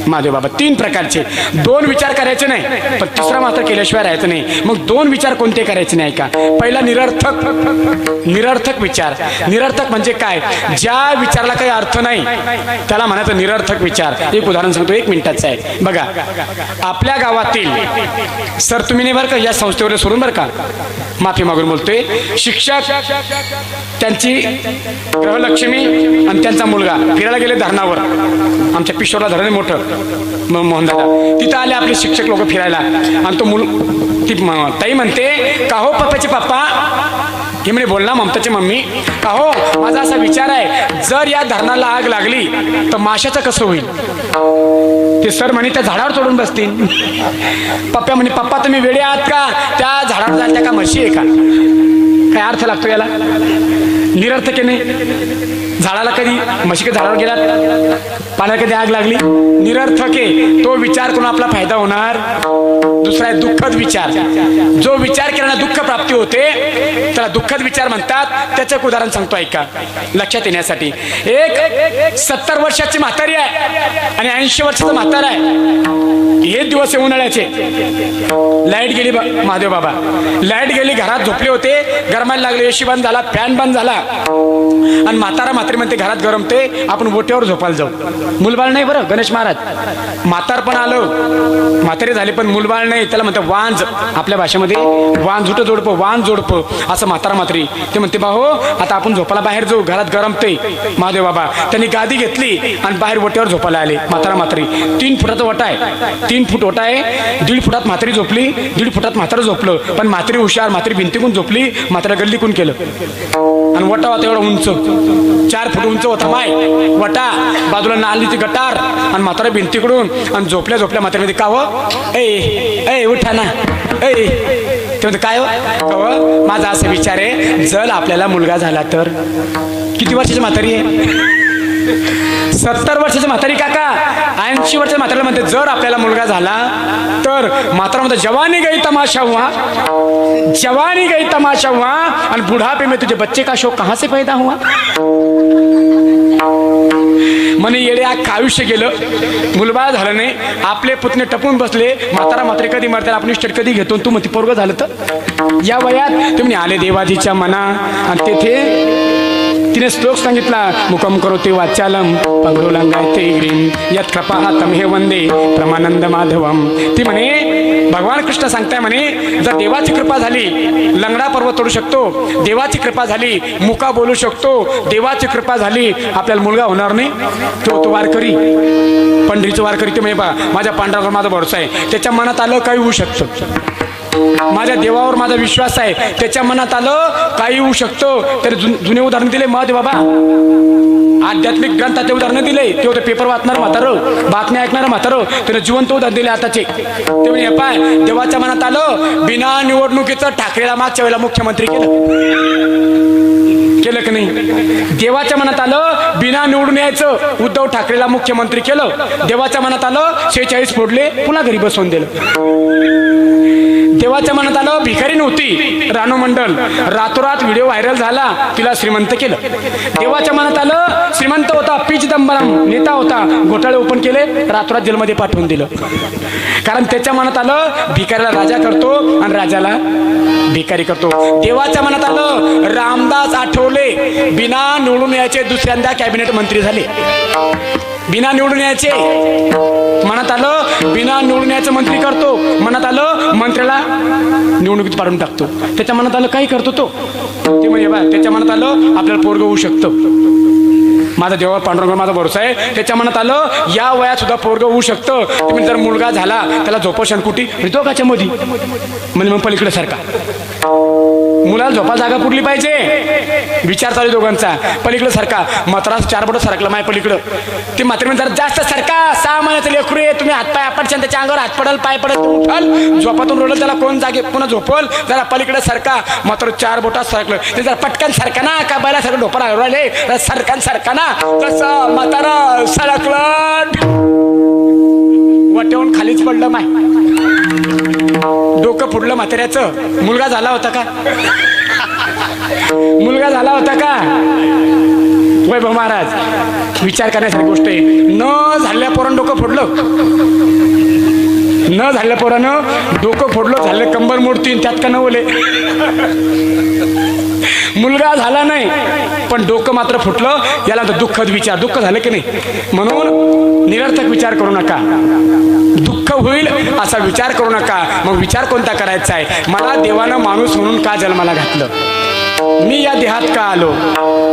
महादेव बाबा. 3 प्रकारचे. 2 विचार करायचे नाही पण तिसरा मात्र केल्याशिवाय राहायचं नाही. मग 2 विचार कोणते करायचे नाही का. पहिला निरर्थक विचार. निरर्थक म्हणजे काय, ज्या विचाराला काही अर्थ नाही त्याला म्हणायचं निरर्थक विचार. एक उदाहरण सांगतो 1 मिनिटाचं आहे. बघा आपल्या गावातील सर तुम्ही नाही बरं का या संस्थेवर सोडून बरं का माफी मागून बोलतोय. शिक्षक त्यांची ग्रहलक्ष्मी आणि त्यांचा मुलगा फिरायला गेले धरणावर. आमच्या पिशोरला धरण मोठं मोहनदादा तिथं आले आपले शिक्षक लोक फिरायला. आणि तो ती ताई म्हणते का हो पप्पाचे पप्पा हे म्हणे बोल ना ममताची मम्मी. का हो माझा असा विचार आहे जर या धरणाला आग लागली तर माशाचं कसं होईल. ते सर म्हणे त्या झाडावर चढून बसतील. पप्पा म्हणे पप्पा तुम्ही वेडे आहात का, त्या झाडावर जायला का म्हशी आहे का. काय अर्थ लागतो याला. निरर्थक नाही. झाडाला कधी म्हशी झाडावर गेलात पाण्याला कधी आग लागली. निरर्थक आहे. तो विचार करून आपला फायदा होणार. दुसरा आहे दुःखद विचार. जो विचार केल्याने दुःख प्राप्ती होते त्याला दुःखद विचार म्हणतात. त्याचं एक उदाहरण सांगतो ऐका लक्षात येण्यासाठी. एक 70 वर्षाची म्हातारी आहे आणि 80 वर्षाचा म्हातारा आहे. हे दिवस आहे उन्हाळ्याचे. लाईट गेली महादेव बाबा. लाईट गेली, घरात झोपले होते, गरमायला लागले, एसी बंद झाला, फॅन बंद झाला आणि म्हातारी म्हणते घरात गरमते आपण ओट्यावर झोपायला जाऊ. मुलबाळ नाही बरं गणेश महाराज. म्हातार पण आलं, म्हातारी झाली पण मुलबाळ नाही. त्याला म्हणते वांज, आपल्या भाषेमध्ये वांझुट जोडपं वांज जोडपं असं म्हातारी. ते म्हणते बा हो आता आपण झोपायला बाहेर जाऊ, घरात गरमते. महादेव बाबा त्यांनी गादी घेतली आणि बाहेर ओट्यावर झोपायला आले. म्हातारी 3 फुटाचा ओटा आहे. 3 फूट ओटा आहे. 1.5 फुटात म्हातारी झोपली, 1.5 फुटात म्हातारं झोपलं. पण म्हातारी हुशार, म्हातारी भिंतीकून झोपली, म्हातारा गल्लीकून केलं. आणि वटा होता एवढा उंच, 4 फूट उंच होता माय वटा. बाजूला नालीची गटार आणि म्हातारा भिंतीकडून. आणि झोपल्या म्हातारीमध्ये का हो ए उठा ना ए. ते म्हणते काय हो माझा असा विचार आहे जर आपल्याला मुलगा झाला तर. किती वर्षाची म्हातारी आहे. 70 वर्षाची म्हातारी काका. 80 वर्षाच्या म्हातारीला म्हणते जर आपल्याला मुलगा झाला तर. म्हातारा म्हणते जवानी गई तमाशा हुआ, जवानी गई तमाशा हुआ आणि बुढ़ापे में तुझे बच्चे का शौक कहां से पैदा हुआ. म्हणे येडे अख्खं आयुष्य गेलं, मुलबाळ झालं नाही, आपले पुतणे टपून बसले. म्हातारी कधी मरतात, आपण इष्ट कधी घेतो. तू म्हणते पोरगं झालं तर या वयात. तुम्ही आले देवाजीच्या मना. आणि तेथे तिने श्लोक सांगितला मुकम करो ते वाचालम पंगडो लंगाय ते ग्रीम यत कृपाहातम हे वंदे प्रमानंद माधवम. ती म्हणे भगवान कृष्ण सांगताय म्हणे जर देवाची कृपा झाली लंगडा पर्वत तोडू शकतो, देवाची कृपा झाली मुका बोलू शकतो, देवाची कृपा झाली आपल्याला मुलगा होणार नाही. तो वारकरी पंढरीचं वारकरी ते म्हणजे माझ्या पांडवावर माझा भरोसा आहे, त्याच्या मनात आलं काही होऊ शकतं. माझ्या देवावर माझा विश्वास आहे, त्याच्या मनात आलं काही होऊ शकतो. तर जुने उदाहरण दिले महादेव बाबा. आध्यात्मिक ग्रंथाचे उदाहरण दिले. ते होते पेपर वाचणार म्हातारं, बातम्या ऐकणार म्हातारं, त्याने जिवंत उदाहरण दिले आताचे. ते म्हणजे पाय देवाच्या मनात आलं बिना निवडणुकीचं ठाकरेला मागच्या वेळेला मुख्यमंत्री केलं की नाही. देवाच्या मनात आलं बिना निवडून यायचं उद्धव ठाकरेला मुख्यमंत्री केलं. देवाच्या मनात आलं 46 फोडले पुन्हा घरी बसवून दिलं. देवाच्या मनात आलं भिकारी नव्हती रानू मंडल, रातोरात व्हिडिओ व्हायरल झाला, तिला श्रीमंत केलं. देवाच्या मनात आलं श्रीमंत होता, पी चिदंबरम नेता होता, घोटाळे ओपन केले, रातोरात जेलमध्ये पाठवून दिलं. कारण त्याच्या मनात आलं भिकारीला राजा करतो आणि राजाला भिकारी करतो. देवाच्या मनात आलं रामदास आठवले बिना निवडून यायचे दुसऱ्यांदा कॅबिनेट मंत्री झाले. बिना निवडून यायचे मनात आलं बिना निवडून यायचं मंत्री करतो. मनात आलं मंत्र्याला निवडणुकीत पाडून टाकतो. त्याच्या मनात आलं काही करतो तो. ते म्हणजे बा त्याच्या मनात आलं आपल्याला पोरग होऊ शकतं. माझा देवा पांडुरंगावर माझा भरोसा आहे. त्याच्या मनात आलं या वयात सुद्धा पोरग होऊ शकतं. तुम्ही जर मुलगा झाला त्याला झोपशान कुठे दोघाच्या मध्ये म्हणजे मग पलीकडे सारखा मुलाला झोपा जागा पुरली पाहिजे. विचार चालू दोघांचा पलीकडे सारखा मात्रास 4 बोट सरकलं माय पलीकडं. ते मात्र जरा जास्त सारखा 6 महिन्याचं लेकरू आहे. तुम्ही हातपाय आपटशान त्याच्या अंगावर हात पडल पाय पडत उठाल झोपातून रोडल त्याला कोण जागे पुन्हा झोपल. जरा पलीकडे सारखा मात्र 4 बोटात सरकलं ते जरा पटकन सारखा ना का बैला सारखं ढोपा राहिले सरकन सारखा ना तसं म्हातारा सरकलं वाटेवून खालीच पडलं माय. डोकं फुडलं म्हाताऱ्याचं. मुलगा झाला होता का? मुलगा झाला होता का? वैभव महाराज विचार करण्यासारखी गोष्ट आहे. न झालेल्या पोरानं डोकं फोडलं, न झालेल्या पोरानं डोकं फोडलं, झालं कंबर मोडतीन त्यात का नवले. मुलगा झाला नाही पण डोकं मात्र फुटलं, याला दुःखद विचार. दुःख झालं की नाही म्हणून निरर्थक विचार करू नका. दुःख होईल असा विचार करू नका. मग विचार कोणता करायचा आहे? मला देवानं माणूस म्हणून का जन्माला घातलं, मी या देहात का आलो,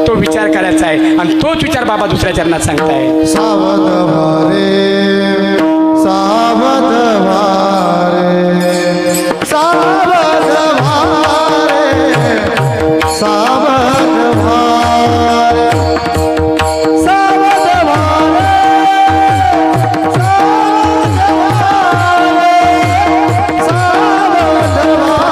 तो विचार करायचा आहे. आणि तोच विचार बाबा दुसऱ्या चरणात सांगताय. सावध भारे सावध भारे सावध भारे सावध भारे सावध भारे सावध भारे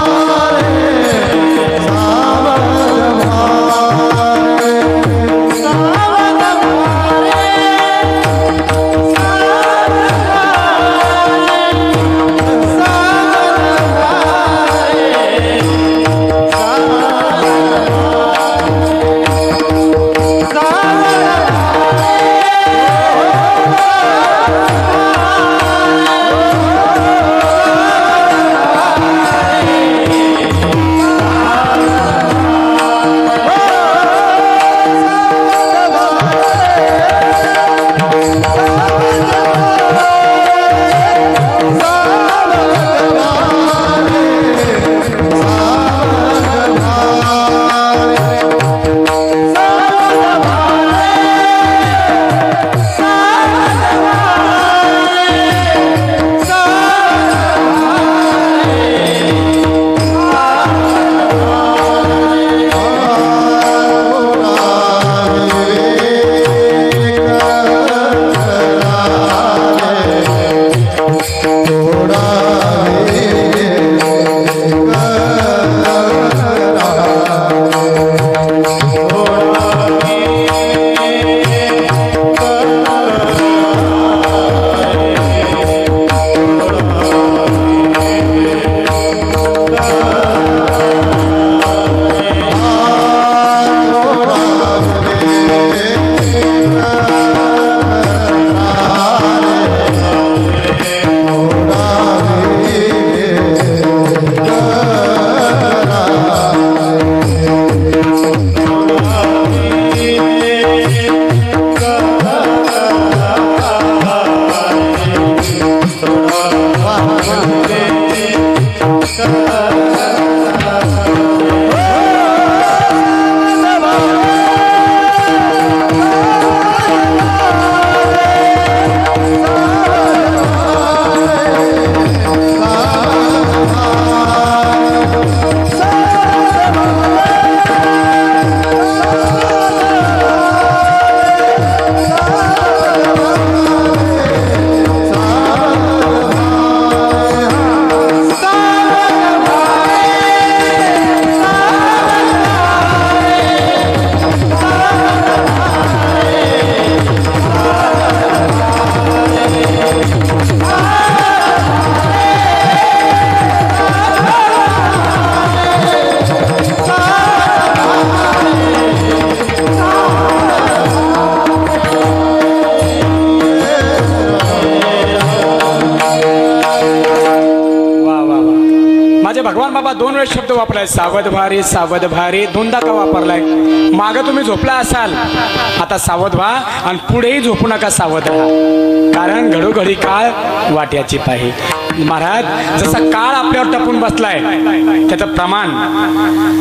बाबा 2 वेळेस शब्द वापरलाय, सावध भारी दोनदा का वापरलाय. मागं तुम्ही झोपला असाल, आता सावध व्हा आणि पुढेही झोपू नका, सावध राहा. कारण घडोघडी काळ वाट्याची पाही. महाराज जसा काळ आपल्यावर टपून बसलाय, त्याचं प्रमाण,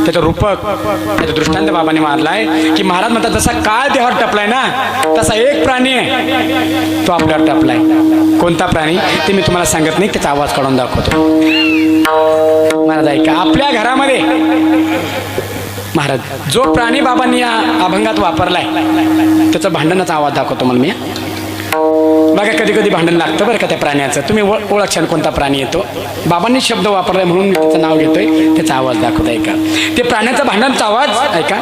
त्याचं रूपक, त्याचं दृष्टांत बाबांनी मारलाय की महाराज म्हणतात जसा काळ देहावर टपलाय ना, तसा एक प्राणी आहे तो आपल्यावर टपलाय. कोणता प्राणी ते मी तुम्हाला सांगत नाही, त्याचा आवाज काढून दाखवतो. महाराज ऐका, आपल्या घरामध्ये महाराज जो प्राणी बाबांनी या अभंगात वापरलाय त्याचं भांडणाचा आवाज दाखवतो मला मी. बघा कधी कधी भांडण लागतं बरं का त्या प्राण्याचं. तुम्ही ओळखशाल कोणता प्राणी येतो. बाबांनी शब्द वापरलाय म्हणून मी त्याचं नाव घेतोय, त्याचा आवाज दाखवतो. ऐका ते प्राण्याचा भांडणाचा आवाज ऐका.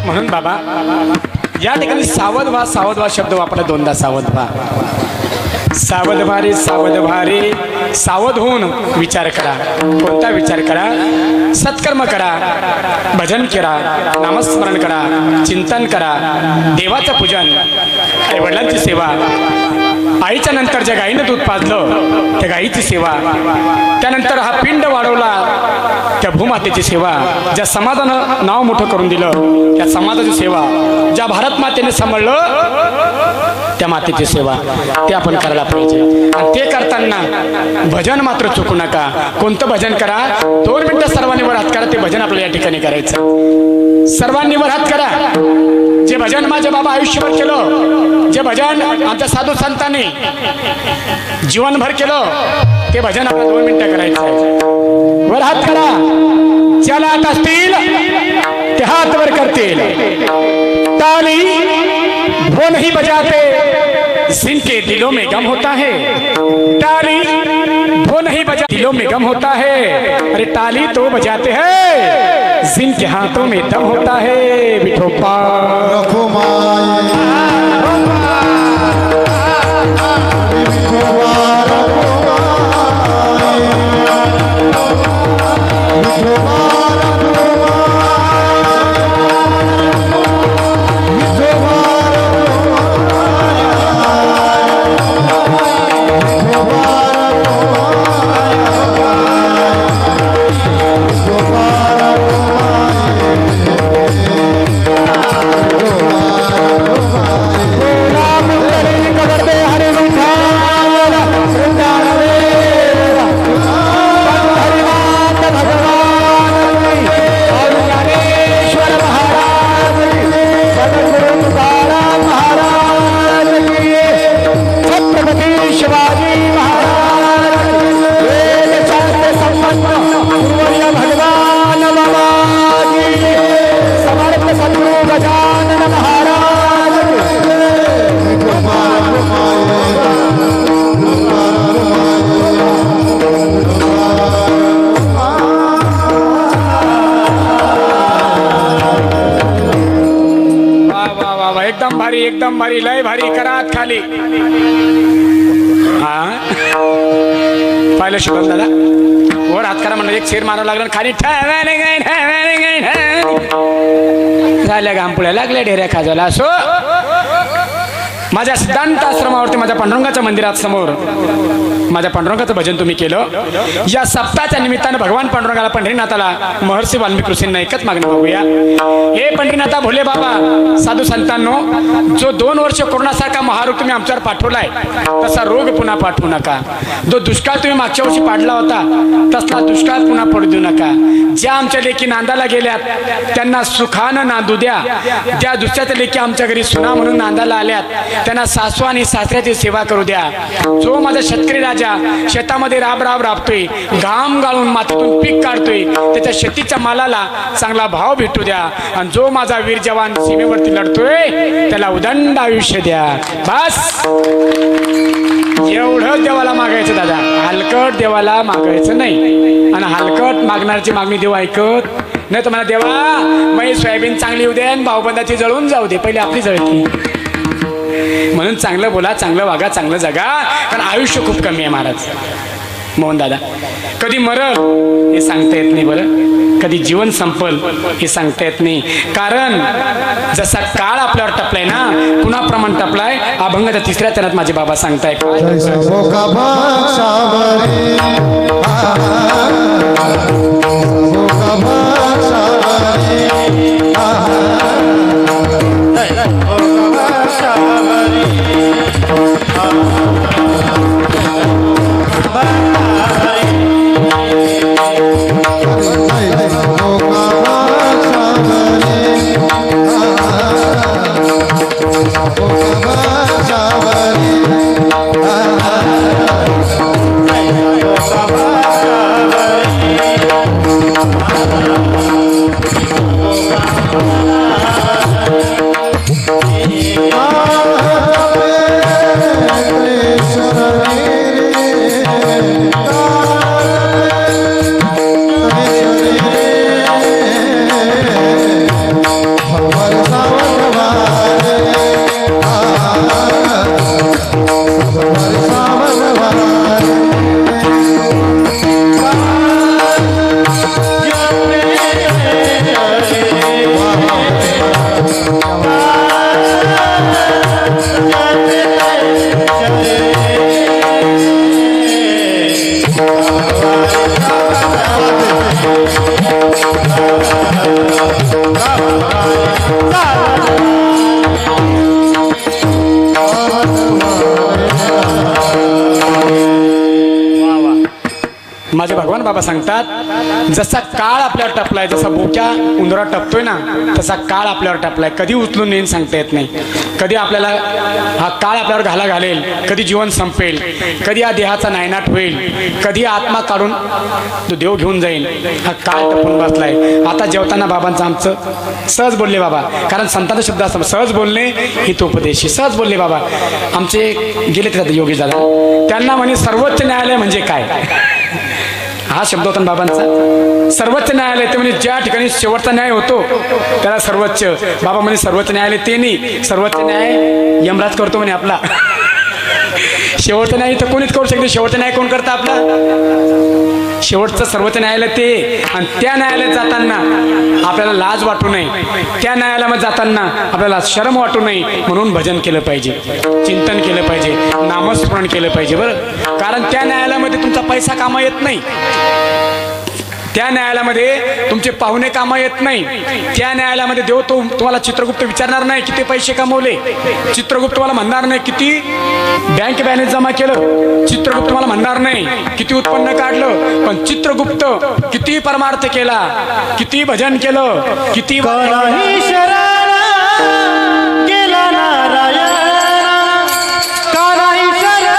म्हणून बाबा या ठिकाणी सावध व्हा शब्द वापरला दोनदा. सावध व्हा, सावध भारी, सावध होऊन विचार करा. कोणता विचार करा? सत्कर्म करा, भजन करा, नामस्मरण करा, चिंतन करा, देवाचं पूजन, आई वडिलांची सेवा, आईच्या नंतर ज्या गाईनं दूध पाजलं त्या गाईची सेवा, त्यानंतर हा पिंड वाढवला त्या भूमातेची सेवा, ज्या समाजानं नाव मोठं करून दिलं त्या समाजाची सेवा, ज्या भारत मातेने सांभाळलं त्या मातेची सेवा, ते आपण करायला पाहिजे. आणि ते करताना भजन मात्र चुकू नका. कोणतं भजन करा? 2 मिनिटं सर्वांनी वर हात करा. ते भजन आपल्याला या ठिकाणी करायचं. सर्वांनी वर हात करा. जे भजन माझे बाबा आयुष्यभर केलं, जे भजन आमच्या साधू संतांनी जीवनभर केलं, ते भजन आपल्याला 2 मिनिटं करायचं. वर हात करा. ज्याला हात असतील ते हात वर करतील. ताली वो नहीं बजाते जिनके दिलों में गम होता है. ताली वो नहीं बजा दिलों में गम होता है. अरे ताली तो बजाते हैं जिनके हाथों में दम होता है. विठोबा एकदम भारी, लय भारी. करात खाली. हा पाहिलं शुभम दादा, वर हात करा म्हणलं, एक शेर मारावं लागलं, खाली झाल्या घामपुळ्या लागल्या ढेऱ्या खाजाला. असो माझ्या सिद्धांत आश्रमावरती माझ्या पांडुरंगाच्या मंदिरात समोर माझ्या पांडुरंगाचं भजन तुम्ही केलं. या सप्ताहाच्या निमित्तानं भगवान पांडुरंगाला, पंढरीनाथाला, महर्षी वाल्मिकी ऋषींना एकच मागणं बघूया. हे पंढरीनाथा भोले बाबा, साधू संतांनो, जो 2 वर्ष कोरोनासारखा महारोग तुम्ही आमच्यावर पाठवलाय तसा रोग पुन्हा पाठवू नका. जो दुष्काळ तुम्ही मागच्या वर्षी पाडला होता तसला दुष्काळ पुन्हा पडू देऊ नका. ज्या आमच्या लेकी नांदाला गेल्यात त्यांना सुखानं नांदू द्या. ज्या दुसऱ्याच्या लेकी आमच्या घरी सुना म्हणून नांदाला आल्यात त्यांना सासू आणि सासऱ्याची सेवा करू द्या. जो माझा शेतकरी राजा शेतामध्ये राबतोय, घाम गाळून मातीतून पीक काढतोय, त्याच्या शेतीच्या मालाला चांगला भाव भेटू द्या. आणि जो माझा वीर जवान सीमेवरती लढतोय त्याला उदंड आयुष्य द्या. बस. एवढंच देवाला मागायचं दादा, हलकट देवाला मागायचं नाही. आणि हलकट मागणारची मागणी देव ऐकत नाही. तुम्हाला देवा मग सोयाबीन चांगली येऊ दे आणि भाऊबंदाची जळून जाऊ दे, पहिले आपली जळती. म्हणून चांगलं बोला, चांगलं वागा, चांगलं जगा, कारण आयुष्य खूप कमी आहे महाराज. मोहन दादा, कधी मरल हे सांगता येत नाही बरं, कधी जीवन संपल हे सांगता येत नाही. कारण जसा काळ आपल्यावर टपलाय ना, पुन्हा प्रमाण टपलाय. अभंगाच्या 3ऱ्या चरणात माझे बाबा सांगताय जैसा भोका भाक्षावरी भोका भाक्षावरी माझे भगवान बाबा सांगतात, जसा काळ आपल्यावर टपलाय, जसा बोक्या उंदरावर टपतोय ना, तसा काळ आपल्यावर टपलाय. कधी उचलून नेईन सांगता येत नाही. कधी आपल्याला हा काळ आपल्यावर घाला घालेल, कधी जीवन संपेल, कधी हा देहाचा नायनाट होईल, कधी आत्मा काढून तो देव घेऊन जाईल. हा काळ टपून बसलाय. आता जेवताना बाबांचं आमचं सहज बोलले बाबा, कारण संतांचा शब्द असतात सहज बोलणे हितोपदेशी. सहज बोलले बाबा आमचे, गेले ते योगेश दादा, त्यांना म्हणे सर्वोच्च न्यायालय म्हणजे काय, हा शब्द होता बाबांचा. सर्वोच्च न्यायालय ते म्हणजे ज्या ठिकाणी शेवटचा न्याय होतो त्याला सर्वोच्च. बाबा म्हणे सर्वोच्च न्यायालय ते नाही, सर्वोच्च न्याय यमराज करतो म्हणे आपला. शेवटचा न्याय तर कोणीच करू शकते. शेवटचा न्याय कोण करतं आपला? शेवटचं सर्वोच्च न्यायालय ते. आणि त्या न्यायालयात जाताना आपल्याला लाज वाटू नये, त्या न्यायालयामध्ये जाताना आपल्याला शरम वाटू नये, म्हणून भजन केलं पाहिजे, चिंतन केलं पाहिजे, नामस्मरण केलं पाहिजे बरं. कारण त्या न्यायालयामध्ये तुमचा पैसा कामा येत नाही, त्या न्यायालयामध्ये तुमचे पाहुणे कामा येत नाही, त्या न्यायालयामध्ये देव तो तुम्हाला चित्रगुप्त विचारणार नाही किती पैसे कमवले, चित्रगुप्त तुम्हाला म्हणणार नाही किती बँक बॅलन्स जमा केलं, चित्रगुप्त तुम्हाला म्हणणार नाही किती उत्पन्न काढलं, पण चित्रगुप्त किती परमार्थ केला, किती भजन केलं, किती गेला नारायण काराही शरण गेला नारायण काराही शरण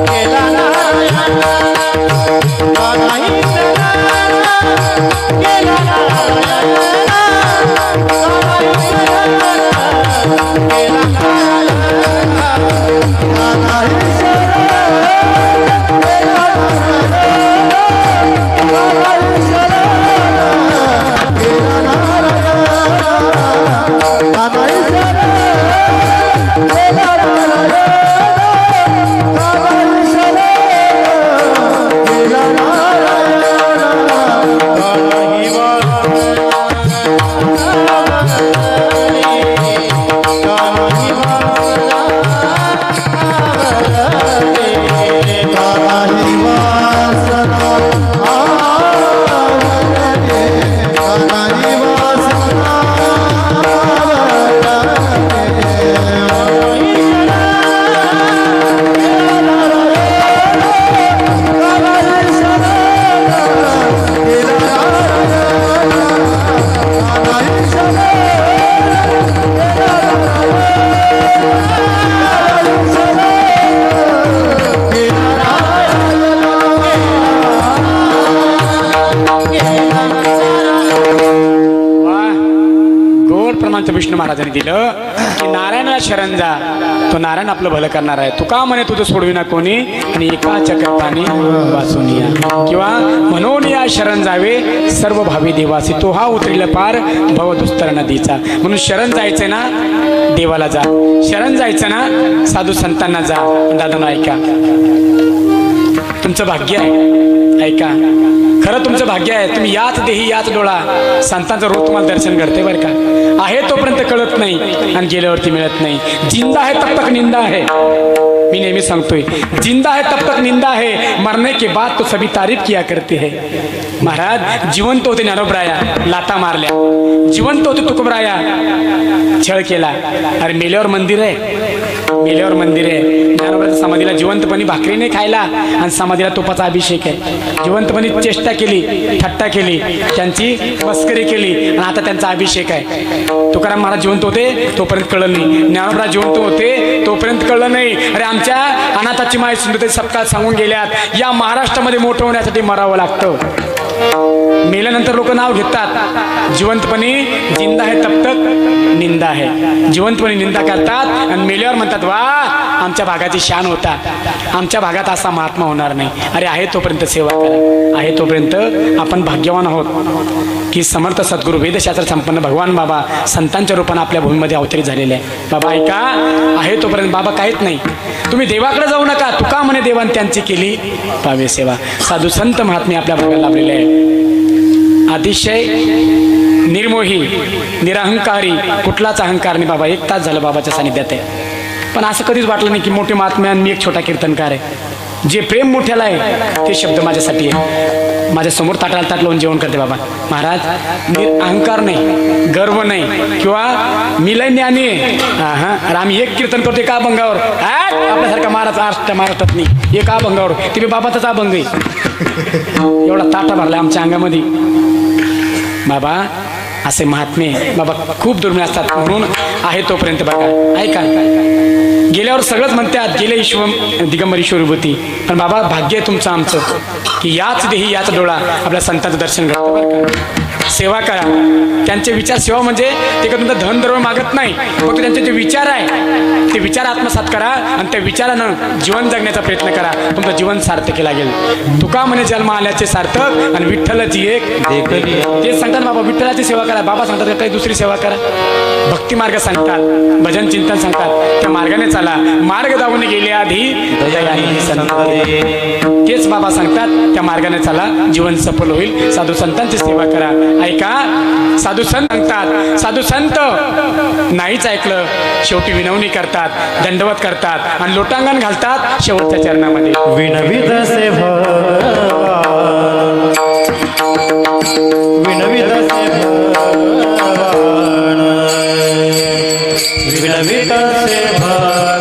गेला नारायण काराही शरण गेला नारायण काराही शरण गेला नारायण काराही शरण गेला नारायण आमच्या विष्णू महाराजांनी दिलं की नारायणाला शरण जा, तो नारायण आपलं भलं करणार आहे. तुका म्हणे तुझं सोडविना कोणी आणि एका चक्रपाणी वाचून या, किंवा म्हणून या शरण जावे सर्व भावी देवासी, तो हा उतरील पार भव दुस्तर नदीचा. म्हणून शरण जायचंय ना देवाला जा, शरण जायचं ना साधू संतांना जा. दादा ऐका, तुमचं भाग्य आहे, ऐका खरं तुमचं भाग्य आहे. तुम्ही याच देही याच डोळा संतांचं रोज तुम्हाला दर्शन घडते बरं का. आहे तोपर्यंत कळत नाही आणि गेल्यावरती मिळत नाही. जिंदा है तब तक निंदा है, मी नेहमी सांगतोय जिंदा है तब तक निंदा है, मरने के बाद तो सभी तारीफ किया करते है. महाराज जिवंत होते ज्ञानोबराया, लाता मारल्या, जिवंत होते तुकोबराया, छळ केला. अरे मेल्यावर मंदिर आहे, मेल्यावर मंदिर आहे. ज्ञानोबराच्या समाधीला जिवंतपणी भाकरी नाही खायला आणि समाधीला तुपाचा अभिषेक आहे. जिवंतपणी चेष्टा केली, थट्टा केली, त्यांची मस्करी केली आणि आता त्यांचा अभिषेक आहे. तुकाराम महाराज जिवंत होते तोपर्यंत कळलं नाही, ज्ञानोबा जिवंत होते तोपर्यंत कळलं नाही. अरे आमच्या अनाथाची माय सुंदर सप्ताह सांगून गेल्यात, या महाराष्ट्रामध्ये मोठं होण्यासाठी मरावं लागतं. मेल्यानंतर लोक नाव घेतात, जिवंतपणी जिंदा है तब तक निंदा है. जिवंतपणी निंदा करतात आणि मेल्यावर म्हणतात वा आमच्या भागाची शान होता, आमच्या भागात असा महात्मा होणार नाही. अरे आहे तोपर्यंत सेवा करा, आहे तोपर्यंत आपण भाग्यवान आहोत की समर्थ सद्गुरू वेदशास्त्र संपन्न भगवान बाबा संतांच्या रूपाने आपल्या भूमीमध्ये अवतरित झालेले आहे. बाबा ऐका, आहे तोपर्यंत बाबा काहीच नाही. तुम्ही देवाकडे जाऊ नका, तुका म्हणे देवान त्यांची केली पावे सेवा. साधू संत महात्मे आपल्या भागाला लाभलेले आहे, अतिशय निर्मोही, निरहंकारी, कुठलाच अहंकार नाही. बाबा 1 तास झालं बाबाच्या सानिध्यात आहे, पण असं कधीच वाटलं नाही की मोठे महात्मे आणि मी एक छोटा कीर्तनकार आहे. जे प्रेम मोठ्याला आहे ते शब्द माझ्यासाठी आहे. माझ्या समोर ताटाला ताट लावून जेवण करते बाबा. महाराज अहंकार नाही, गर्व नाही, किंवा मी लय ज्ञानी आहे. अरे आम्ही एक कीर्तन करतो एका अभंगावर, आपल्यासारखा महाराष्ट्रात नाही, एका अभंगावर. ते बाबाचाच अभंग आहे. एवढा ताटा भरला आमच्या अंगामध्ये. बाबा असे महात्मे बाबा खूप दुर्मिळ असतात, म्हणून आहे तोपर्यंत बघा. ऐका, गेल्यावर सगळंच म्हणतात गेले ईश्वर दिगंबर ईश्वरभूती, पण बाबा भाग्य आहे तुमचं आमचं की याच देही याच डोळा आपल्या संतांचं दर्शन घडतं बरं का. सेवा करा, त्यांचे विचार. सेवा म्हणजे ते का तुमचं धन द्रव्य मागत नाही, फक्त त्यांचे जे विचार आहे ते विचार आत्मसात करा आणि त्या विचारानं जीवन जगण्याचा प्रयत्न करा. तुमचं जीवन सार्थक लागेल. तुका म्हणे जन्म आल्याचे सार्थक आणि विठ्ठलाची एक तेच सांगतात बाबा, विठ्ठलाची सेवा करा. बाबा सांगतात काही दुसरी सेवा करा, भक्ती मार्ग सांगतात, भजन चिंतन सांगतात, त्या मार्गाने चाला. मार्ग दावून गेले आधी तेच बाबा सांगतात, त्या मार्गाने चाला, जीवन सफल होईल. साधू संतांची सेवा करा. ऐका, साधू संत सांगतात, साधू संत नाहीच ऐकलं शेवटी विनवणी करतात, दंडवत करतात आणि लोटांगण घालतात शेवटच्या चरणामध्ये. विनवित से भगवान, विनवित से भगवान, विनवित से भगवान.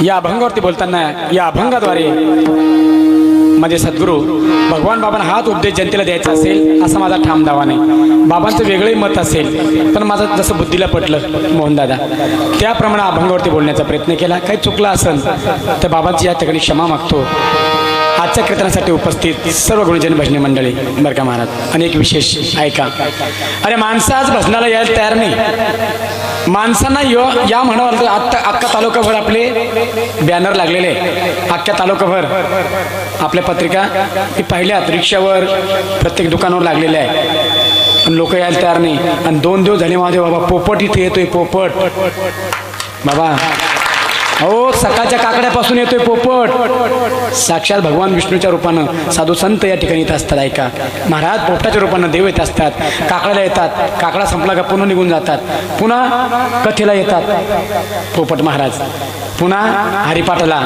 या अभंगावरती बोलताना या अभंगाद्वारे माझे सद्गुरू भगवान बाबांना हाच उपदेश जनतेला द्यायचा असेल असा माझा ठाम दावा नाही. बाबांचं वेगळंही मत असेल पण माझं जसं बुद्धीला पटलं मोहनदादा त्याप्रमाणे अभंगावरती बोलण्याचा प्रयत्न केला. काही चुकलं असेल तर बाबांची या ठिकाणी क्षमा मागतो. आजच्या कीर्तनासाठी उपस्थित सर्व गुरुजन भजनी मंडळी बरं का महाराज, अनेक विशेष ऐका. अरे माणसं आज भजनाला यायला तयार नाही. माणसांना या म्हणावं आत्ता अख्खा तालुकाभर आपले बॅनर लागलेले, अख्ख्या तालुकाभर आपल्या पत्रिका मी पाहिल्यात रिक्षावर प्रत्येक दुकानावर लागलेल्या आहे, पण लोक यायला तयार नाही. आणि 2 दिवस झाले माझे बाबा पोपट इथे येतोय. पोपट बाबा हो सकाळच्या काकड्यापासून येतोय पोपट. साक्षात भगवान विष्णूच्या रूपानं साधू संत या ठिकाणी येत असतात. ऐका महाराज, पोपटाच्या रूपानं देव येत असतात. काकड्याला येतात, काकडा संपला का पुन्हा निघून जातात. पुन्हा कथेला येतात पोपट महाराज, पुन्हा हरिपाठाला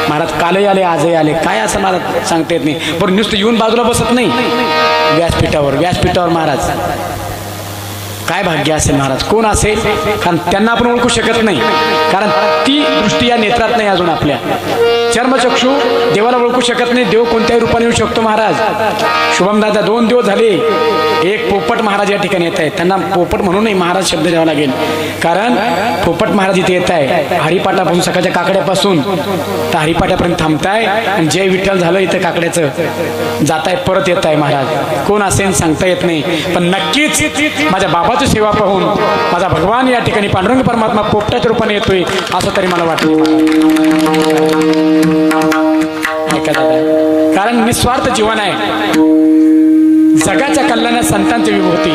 महाराज. कालही आले आजही आले, काय असं मला सांगता येत नाही. बरं नुसतं येऊन बाजूला बसत नाही, व्यासपीठावर महाराज. काय भाग्य असेल महाराज, कोण असेल, कारण त्यांना आपण ओळखू शकत नाही, कारण ती दृष्टी या नेत्रात नाही अजून. आपल्या चर्मचक्षू देवाला ओळखू शकत नाही. देव कोणत्याही रूपाने येऊ शकतो महाराज. शुभमदादा 2 दिवस झाले एक पोपट महाराज या ठिकाणी येत आहेत. त्यांना पोपट म्हणूनही महाराज शब्द द्यावा लागेल, कारण पोपट महाराज इथे येत आहे. हरिपाठापासून सकाळच्या काकड्यापासून तर हरिपाठापर्यंत थांबताय आणि जय विठ्ठल झालं इथं काकड्याचं जाताय परत येत आहे महाराज. कोण असेल सांगता येत नाही, पण नक्कीच माझ्या बाबाची सेवा पाहून माझा भगवान या ठिकाणी पांडुरंग परमात्मा पोपटाच्या रूपाने येतोय असं तरी मला वाटतं. ऐका दादा, कारण निस्वार्थ जीवन आहे. जगाच्या कल्याणात संतांची विभूती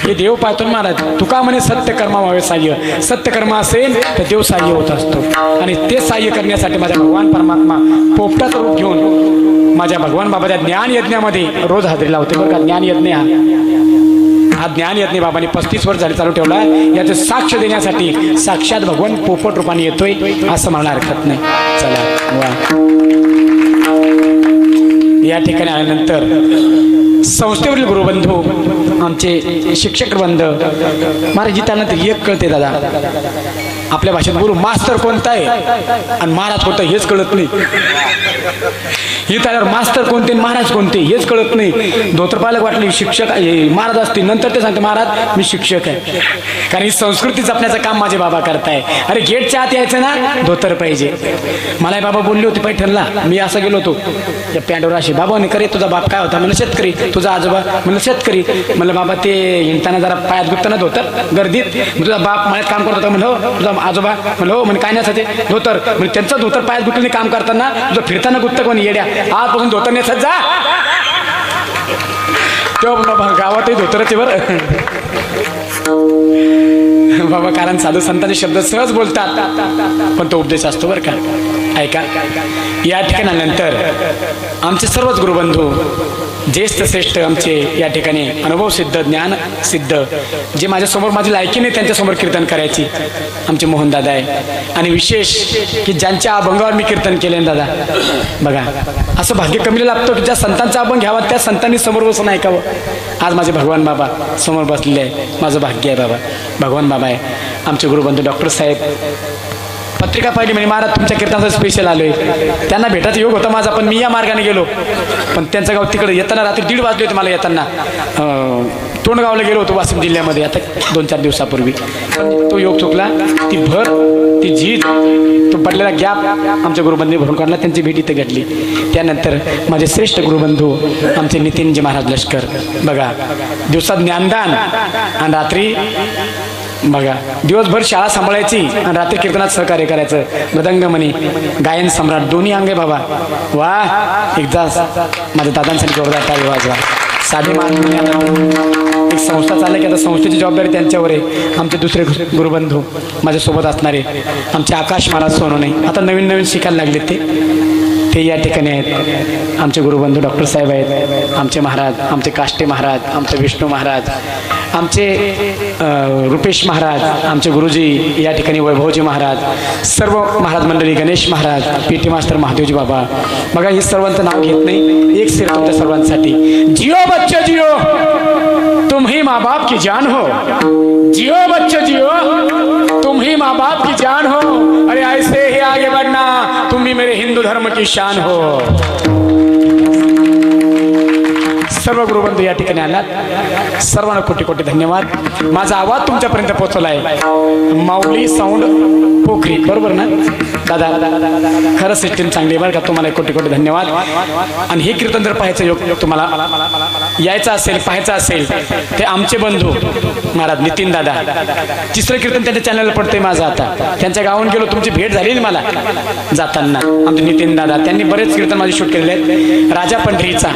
हे देव पाहतो महाराज. तुका म्हणे सत्य कर्मा व्हावे साह्य. सत्य कर्म असेल तर देव साह्य होत असतो, आणि ते साह्य करण्यासाठी माझा भगवान परमात्मा पोपटाचं रूप घेऊन माझ्या भगवान बाबाच्या ज्ञान यज्ञामध्ये रोज हजेरी लावते. बरं का, ज्ञान यज्ञ हा ज्ञान यज्ञ बाबांनी 35 वर्ष झाले चालू ठेवला. याचं साक्ष देण्यासाठी साक्षात भगवान पोपट रूपाने येतोय असं म्हणायला हरकत नाही. चला वा. या ठिकाणी आल्यानंतर संस्थेवरील गुरुबंधू, आमचे शिक्षक बंध, महाराज त्यांना तरी एक कळते दादा, आपल्या भाषेत गुरु मास्तर कोणता आहे आणि महाराज कोणता हेच कळत नाही. हे त्यावर मास्तर कोणते महाराज कोणते हेच कळत नाही. धोतर पालक वाटले शिक्षक महाराज असतील, नंतर ते सांगते महाराज मी शिक्षक आहे. कारण ही संस्कृती जपण्याचं काम माझे बाबा करताय. अरे गेटच्या आत यायचं ना, धोतर पाहिजे. मला बाबा बोलली होती पैठणला, मी असं गेलो होतो या पॅन्टवर अशी, बाबा करे तुझा बाप काय होता, म्हणलं शेतकरी. तुझा आजोबा, म्हणलं शेतकरी. म्हणलं बाबा ते हिंडताना जरा पायात गुप्ताना धोतर गर्दीत, तुझा बाप मळ्यात काम करत होता. म्हणलं हो. तुझा आजोबा, म्हणलं हो. म्हणजे काय नाही ते धोतर, म्हणजे त्यांचं धोतर पायात गुतलेले काम करताना तुझं फिरताना गुत्त कोणी येड्या, आजपासून धोतर नेसत जा. तेव्हा गावातही धोतरच बरं बाबा, कारण साधू संतांचे शब्द सहज बोलतात, पण तो उपदेश असतो बरं का. ऐका, या ठिकाणानंतर आमचे सर्वच गुरुबंधू, ज्येष्ठ श्रेष्ठ आमचे या ठिकाणी अनुभव सिद्ध, ज्ञान सिद्ध, जे माझ्यासमोर माझी लायकी नाही त्यांच्यासमोर कीर्तन करायची, आमचे मोहन दादा आहे. आणि विशेष की ज्यांच्या अभंगावर मी कीर्तन केले दादा, बघा असं भाग्य कमी लागतो की ज्या संतांचा अभंग घ्यावा त्या संतांनी समोर बसून ऐकावं. आज माझे भगवान बाबा समोर बसलेले आहे, माझं भाग्य आहे बाबा. भगवान बाबा आहे, आमचे गुरुबंधू डॉक्टर साहेब. पत्रिका पाहिली म्हणजे महाराज तुमच्या कीर्तनाचं स्पेशल आलोय. त्यांना भेटायचा योग होता माझा, पण मी या मार्गाने गेलो. पण त्यांचं गाव तिकडे येताना रात्री 1:30 वाजले होते मला येताना. तोंडगावला गेलो होतो वाशिम जिल्ह्यामध्ये, आता 2-4 दिवसापूर्वी. तो योग चुकला. ती भर, ती झीज, तो पडलेला गॅप आमच्या गुरुबंधूंनी भरून काढला. त्यांची भेट इथे घडली. त्यानंतर माझे श्रेष्ठ गुरुबंधू आमचे नितीनजी महाराज लष्कर. बघा दिवसात ज्ञानदान आणि रात्री बघा दिवसभर शाळा सांभाळायची आणि रात्री कीर्तनात सहकार्य करायचं. मृदंगमणी, गायन सम्राट, दोन्ही अंगे बाबा. वा, एकदा माझ्या दादांसाठी जोरदार टाळी वाजवा. साधे मान, एक संस्था चालली की आता संस्थेची जबाबदारी त्यांच्यावर आहे. आमचे दुसरे गुरुबंधू माझ्यासोबत असणारे आमचे आकाश महाराज सोनवणे, आता नवीन नवीन शिकायला लागले ते या ठिकाणी आहेत. आमचे गुरुबंधू डॉक्टर साहेब आहेत, आमचे महाराज, आमचे काष्टे महाराज, आमचे विष्णू महाराज, आमचे रुपेश महाराज, आमचे गुरुजी या ठिकाणी वैभवजी महाराज, सर्व महाराज मंडळी, गणेश महाराज, पीटी मास्टर महादेवजी बाबा. बघा हे सर्वांचं नाव घेत नाही, एक सिर तुमच्या सर्वांसाठी. जियो बच्चो जियो, तुम ही माँ बाप की जान हो. जियो बच्चो जियो, तुम ही माँ बाप की जान हो. अरे ऐसे ही आगे बढ़ना, तुम भी मेरे हिंदू धर्म की शान हो. सर्व गुरुबंधू या ठिकाणी आलात, सर्वांना कोटी कोटी धन्यवाद. माझा आवाज तुमच्यापर्यंत पोहोचवला आहे. माऊली साऊंड पोखरी, बरोबर ना दादा? खरं सिस्टीम चांगली बरं का. तुम्हाला कोटी कोटी धन्यवाद. आणि हे कीर्तन जर पाहायचं योग तुम्हाला यायचं असेल, पाहायचं असेल, ते आमचे बंधू महाराज नितीन दादा, तिसरं कीर्तन त्यांच्या चॅनलला पडतंय माझं. आता त्यांच्या गावाहून गेलो, तुमची भेट झाली मला जाताना. आमचे नितीन दादा, त्यांनी बरेच कीर्तन माझे शूट केलेले आहेत. राजा पंढरीचा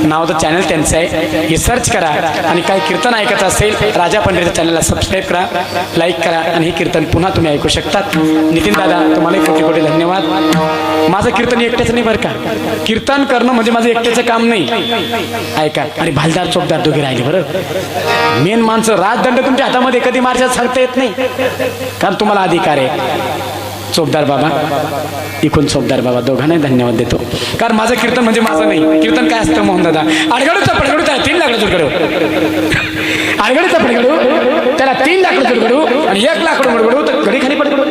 नावाचं चॅनल त्यांचं आहे, हे सर्च करा. आणि काही कीर्तन ऐकायचं असेल, राजा पंढरीच्या चॅनलला सबस्क्राईब करा, लाईक करा, आणि हे कीर्तन पुन्हा तुम्ही ऐकू शकतात. नितीन दादा तुम्हाला कोटी कोटी धन्यवाद. माझं कीर्तन एकट्याचं नाही बरं का. कीर्तन करणं म्हणजे माझं एकट्याचं काम नाही. ऐका, आणि भालदार चोपदार दोघे राहिले बरं. मेन माणसं, राजदंड तुमच्या हातामध्ये कधी मार्चात सांगता येत नाही, कारण तुम्हाला अधिकार आहे. चोपदार बाबा, इकून चोपदार बाबा, दोघांनाही धन्यवाद देतो. कारण माझं कीर्तन म्हणजे माझं नाही. कीर्तन काय असतं मोहन दादा? अडगडूचा पडगडू त्याला 3 लाकडं जुडगडू, अडगडूचा पडगडू त्याला 3 लाकडं जुडगडू, आणि 1 लाकडं मुडगडू तर घडी खाली पडगडू.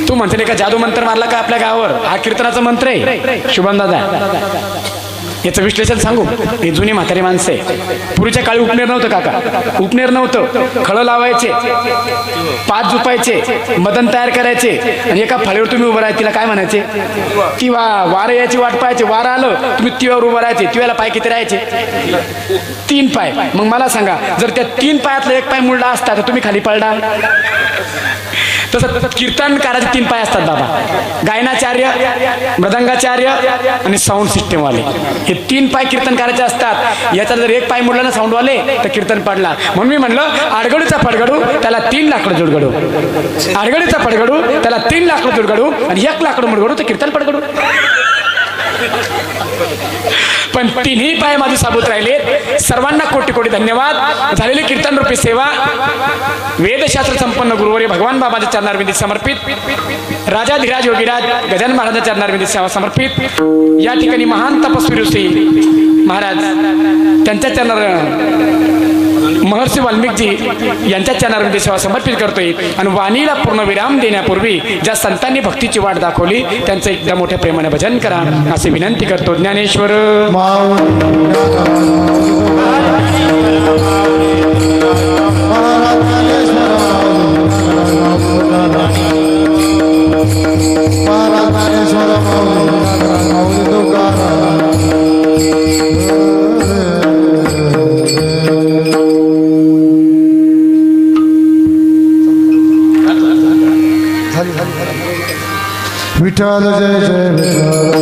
तू म्हणते नाही का जादू मंत्र मारला का आपल्या गावावर? हा कीर्तनाचा मंत्र आहे शुभम दादा. याचं विश्लेषण सांगू. ही जुनी म्हातारी माणसं आहे. पूर्वीच्या काळी उपनेर नव्हतं काका, उपनेर नव्हतं. खळं लावायचे, 5 झुपायचे, मदन तयार करायचे, आणि एका फळीवर तुम्ही उभं राहायचे. तिला काय म्हणायचे? तिवा. वारं याची वाट पाहायचे, वारं आलं तुम्ही तिव्यावर उभं राहायचे. तिव्याला पाय किती राहायचे? 3 पाय. मग मला सांगा, जर त्या 3 पायातला 1 पाय मुडला असता तर तुम्ही खाली पडला? तसं कीर्तनकाराचे 3 पाय असतात बाबा. गायनाचार्य, मृदंगाचार्य आणि साऊंड सिस्टीमवाले, हे 3 पाय कीर्तनकाराचे असतात. याचा जर 1 पाय मुडला ना साऊंडवाले तर कीर्तन पडला. म्हणून मी म्हणलं आडगडूचा पडगडू त्याला 3 लाकडं जुडगडू, आडगडीचा पडगडू त्याला 3 लाकडं जुडगडू, आणि 1 लाकडं मुडगडू तर कीर्तन पडगडू. पण 3ही पाय माझे साबूत राहिले. सर्वांना कोटी कोटी धन्यवाद. झालेली कीर्तन रूपी सेवा वेदशास्त्र संपन्न गुरुवर्य भगवान बाबाच्या चरणारविंदी समर्पित. राजाधिराज योगीराज गजानन महाराजांच्या चरणारविंदी सेवा समर्पित या ठिकाणी महान तपस्वी ऋषी महाराज त्यांच्या चरणार महर्षी वाल्मिकजी यांच्या चरणारविंदी सेवा समर्पित करतोय आणि वाणीला पूर्ण विराम देण्यापूर्वी ज्या संतांनी भक्तीची वाट दाखवली त्यांचं एकदा मोठ्या प्रेमाने भजन करा असे विनंती करतो ज्ञानेश्वर विठ्ठल जय जय विठ्ठल